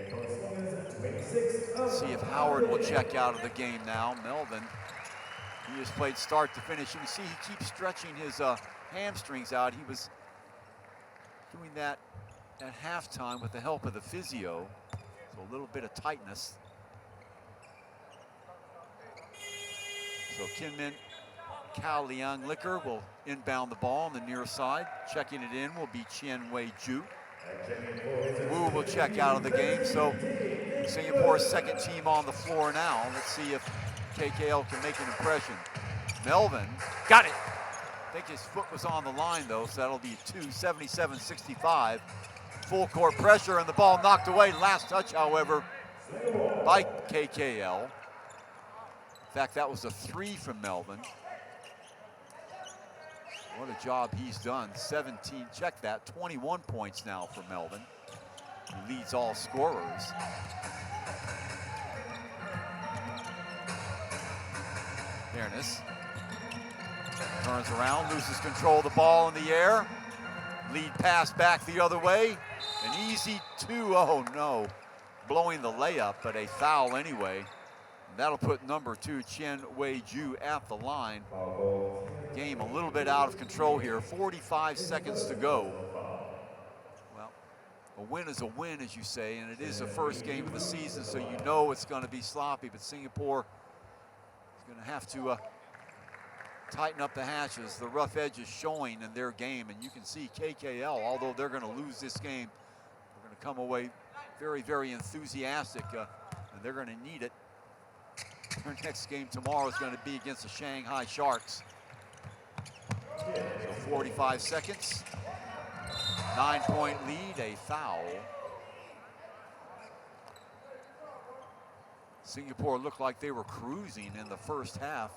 see if Howard will check out of the game now. Melvin, he has played start to finish. You can see he keeps stretching his hamstrings out. He was doing that at halftime with the help of the physio. So a little bit of tightness. So Kinmen Kaoliang Liqour will inbound the ball on the near side. Checking it in will be Chen Wei-Ju. Wu will check out of the game. So Singapore's second team on the floor now. Let's see if KKL can make an impression. Melvin got it. I think his foot was on the line though, so that'll be 2, 77-65. Full court pressure and the ball knocked away. Last touch, however, by KKL. In fact, that was a 3 from Melvin. What a job he's done. 17, check that, 21 points now for Melvin. He leads all scorers. Fairness. Turns around, loses control of the ball in the air. Lead pass back the other way. An easy 2, oh no. Blowing the layup, but a foul anyway. That'll put number 2, Chen Wei-Ju, at the line. Game a little bit out of control here. 45 seconds to go. Well, a win is a win, as you say, and it is the first game of the season, so you know it's going to be sloppy, but Singapore is going to have to tighten up the hatches. The rough edge is showing in their game, and you can see KKL, although they're going to lose this game, they're going to come away very, very enthusiastic, and they're going to need it. Their next game tomorrow is going to be against the Shanghai Sharks. So 45 seconds, 9-point lead, a foul. Singapore looked like they were cruising in the first half.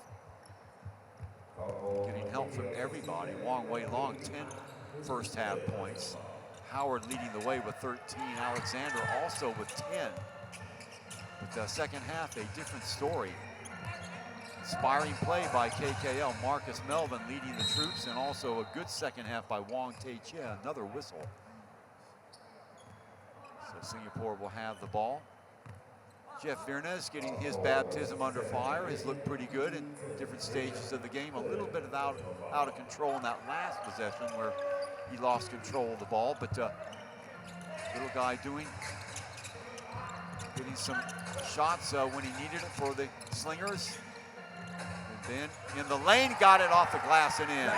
Getting help from everybody. Wong Wei-Long, 10 first half points. Howard leading the way with 13. Alexander also with 10. But the second half, a different story. Inspiring play by KKL. Marcus Melvin leading the troops, and also a good second half by Wong Tae-Chia, another whistle. So Singapore will have the ball. Jeff Virnes getting his baptism under fire. Has looked pretty good in different stages of the game. A little bit of out of control in that last possession where he lost control of the ball, but little guy getting some shots when he needed it for the Slingers. And then in the lane, got it off the glass and in.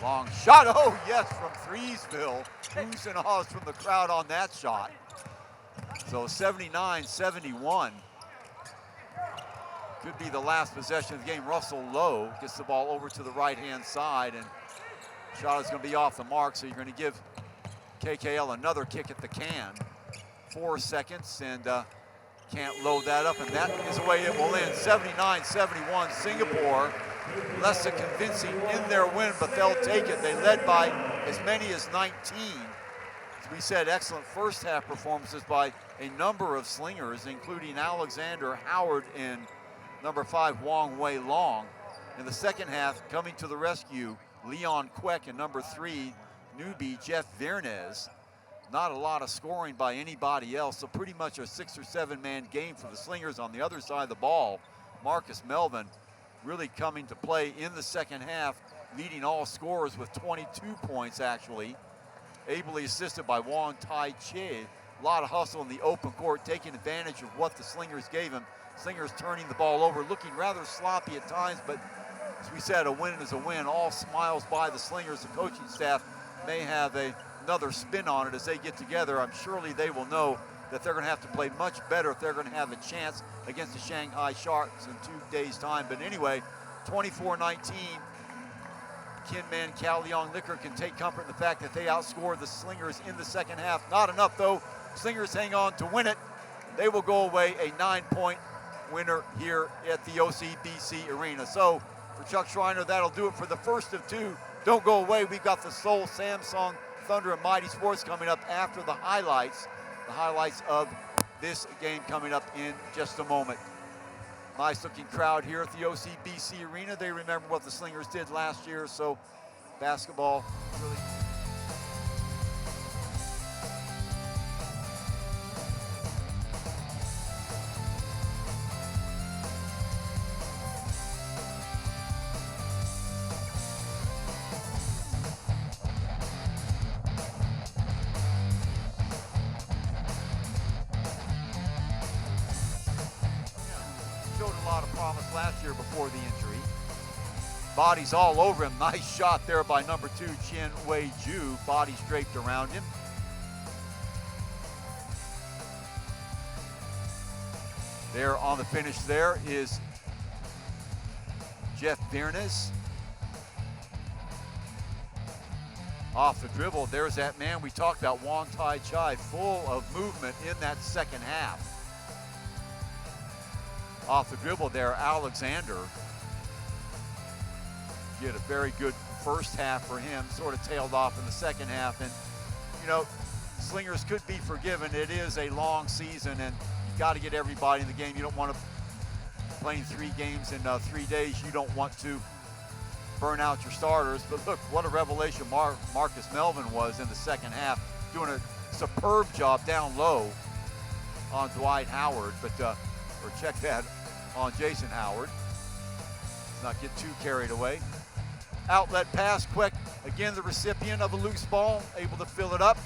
Long shot, oh yes, from Threesville. Who's and ahs from the crowd on that shot. So 79-71. Could be the last possession of the game. Russel Lowe gets the ball over to the right-hand side, and shot is going to be off the mark, so you're going to give KKL another kick at the can. 4 seconds, and can't load that up, and that is the way it will end. 79-71, Singapore, less than convincing in their win, but they'll take it. They led by as many as 19. As we said, excellent first half performances by a number of Slingers, including Alexander, Howard, and number 5, Wong Wei-Long. In the second half, coming to the rescue, Leon Queck and number 3, newbie Jeff Vernez. Not a lot of scoring by anybody else, so pretty much a 6 or 7 man game for the Slingers. On the other side of the ball, Marcus Melvin really coming to play in the second half, leading all scorers with 22 points actually, ably assisted by Wong Tai Che. A lot of hustle in the open court, taking advantage of what the Slingers gave him. Slingers turning the ball over, looking rather sloppy at times, but as we said, a win is a win. All smiles by the Slingers. The coaching staff may have another spin on it as they get together. I'm surely they will know that they're going to have to play much better if they're going to have a chance against the Shanghai Sharks in 2 days' time. But anyway, 24-19, Kinmen Kaoliang Liqour can take comfort in the fact that they outscored the Slingers in the second half. Not enough, though. Slingers hang on to win it. They will go away a 9-point winner here at the OCBC Arena. So for Chuck Schreiner, that'll do it for the first of 2. Don't go away. We've got the Seoul Samsung Thunder and Mighty Sports coming up after the highlights of this game coming up in just a moment. Nice looking crowd here at the OCBC Arena. They remember what the Slingers did last year, so basketball really. Last year before the injury. Bodies all over him. Nice shot there by number 2, Chen Wei-Ju. Bodies draped around him. There on the finish there is Jeff Vernez. Off the dribble, there's that man we talked about, Wong Tai Chai, full of movement in that second half. Off the dribble there, Alexander. He had a very good first half for him, sort of tailed off in the second half. And, you know, Slingers could be forgiven. It is a long season, and you got to get everybody in the game. You don't want to playing 3 games in 3 days. You don't want to burn out your starters. But look, what a revelation Marcus Melvin was in the second half, doing a superb job down low on Dwight Howard. But or check that on Jason Howard. Let's not get too carried away. Outlet pass, quick. Again, the recipient of a loose ball, able to fill it up.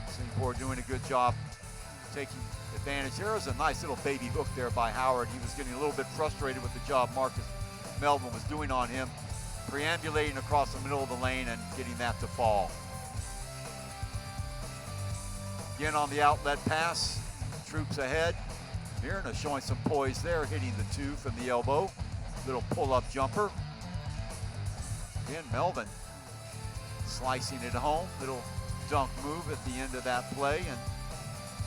Singapore doing a good job taking advantage. There was a nice little baby hook there by Howard. He was getting a little bit frustrated with the job Marcus Melvin was doing on him, preambulating across the middle of the lane and getting that to fall. Again on the outlet pass, troops ahead. Mirna showing some poise there, hitting the 2 from the elbow. Little pull-up jumper. Again, Melvin slicing it home. Little dunk move at the end of that play and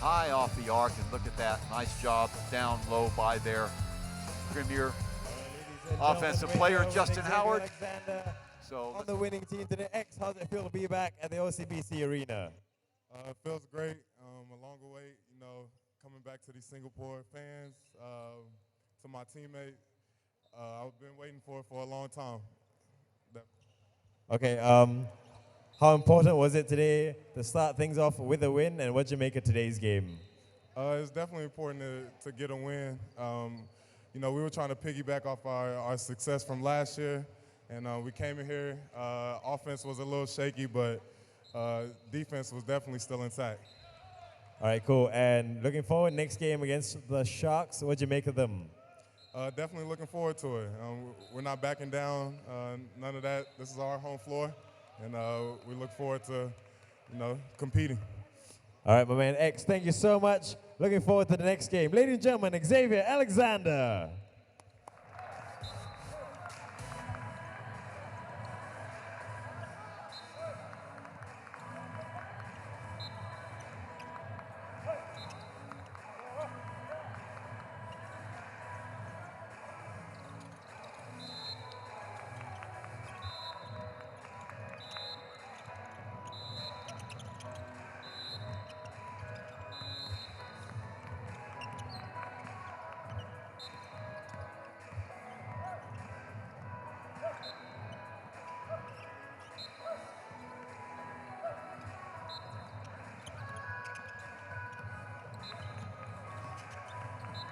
high off the arc. And look at that, nice job down low by their premier offensive player, Justin Howard. So on the winning team today, X, how's it feel to be back at the OCBC Arena? It feels great. A long wait, you know, coming back to these Singapore fans, to my teammate. I've been waiting for it for a long time. Okay, how important was it today to start things off with a win, and what did you make of today's game? It's definitely important to get a win. You know, we were trying to piggyback off our success from last year, and we came in here. Offense was a little shaky, but defense was definitely still intact. All right, cool. And looking forward, next game against the Sharks, what'd you make of them? Definitely looking forward to it. We're not backing down, none of that. This is our home floor, and we look forward to, you know, competing. All right, my man X, thank you so much. Looking forward to the next game. Ladies and gentlemen, Xavier Alexander.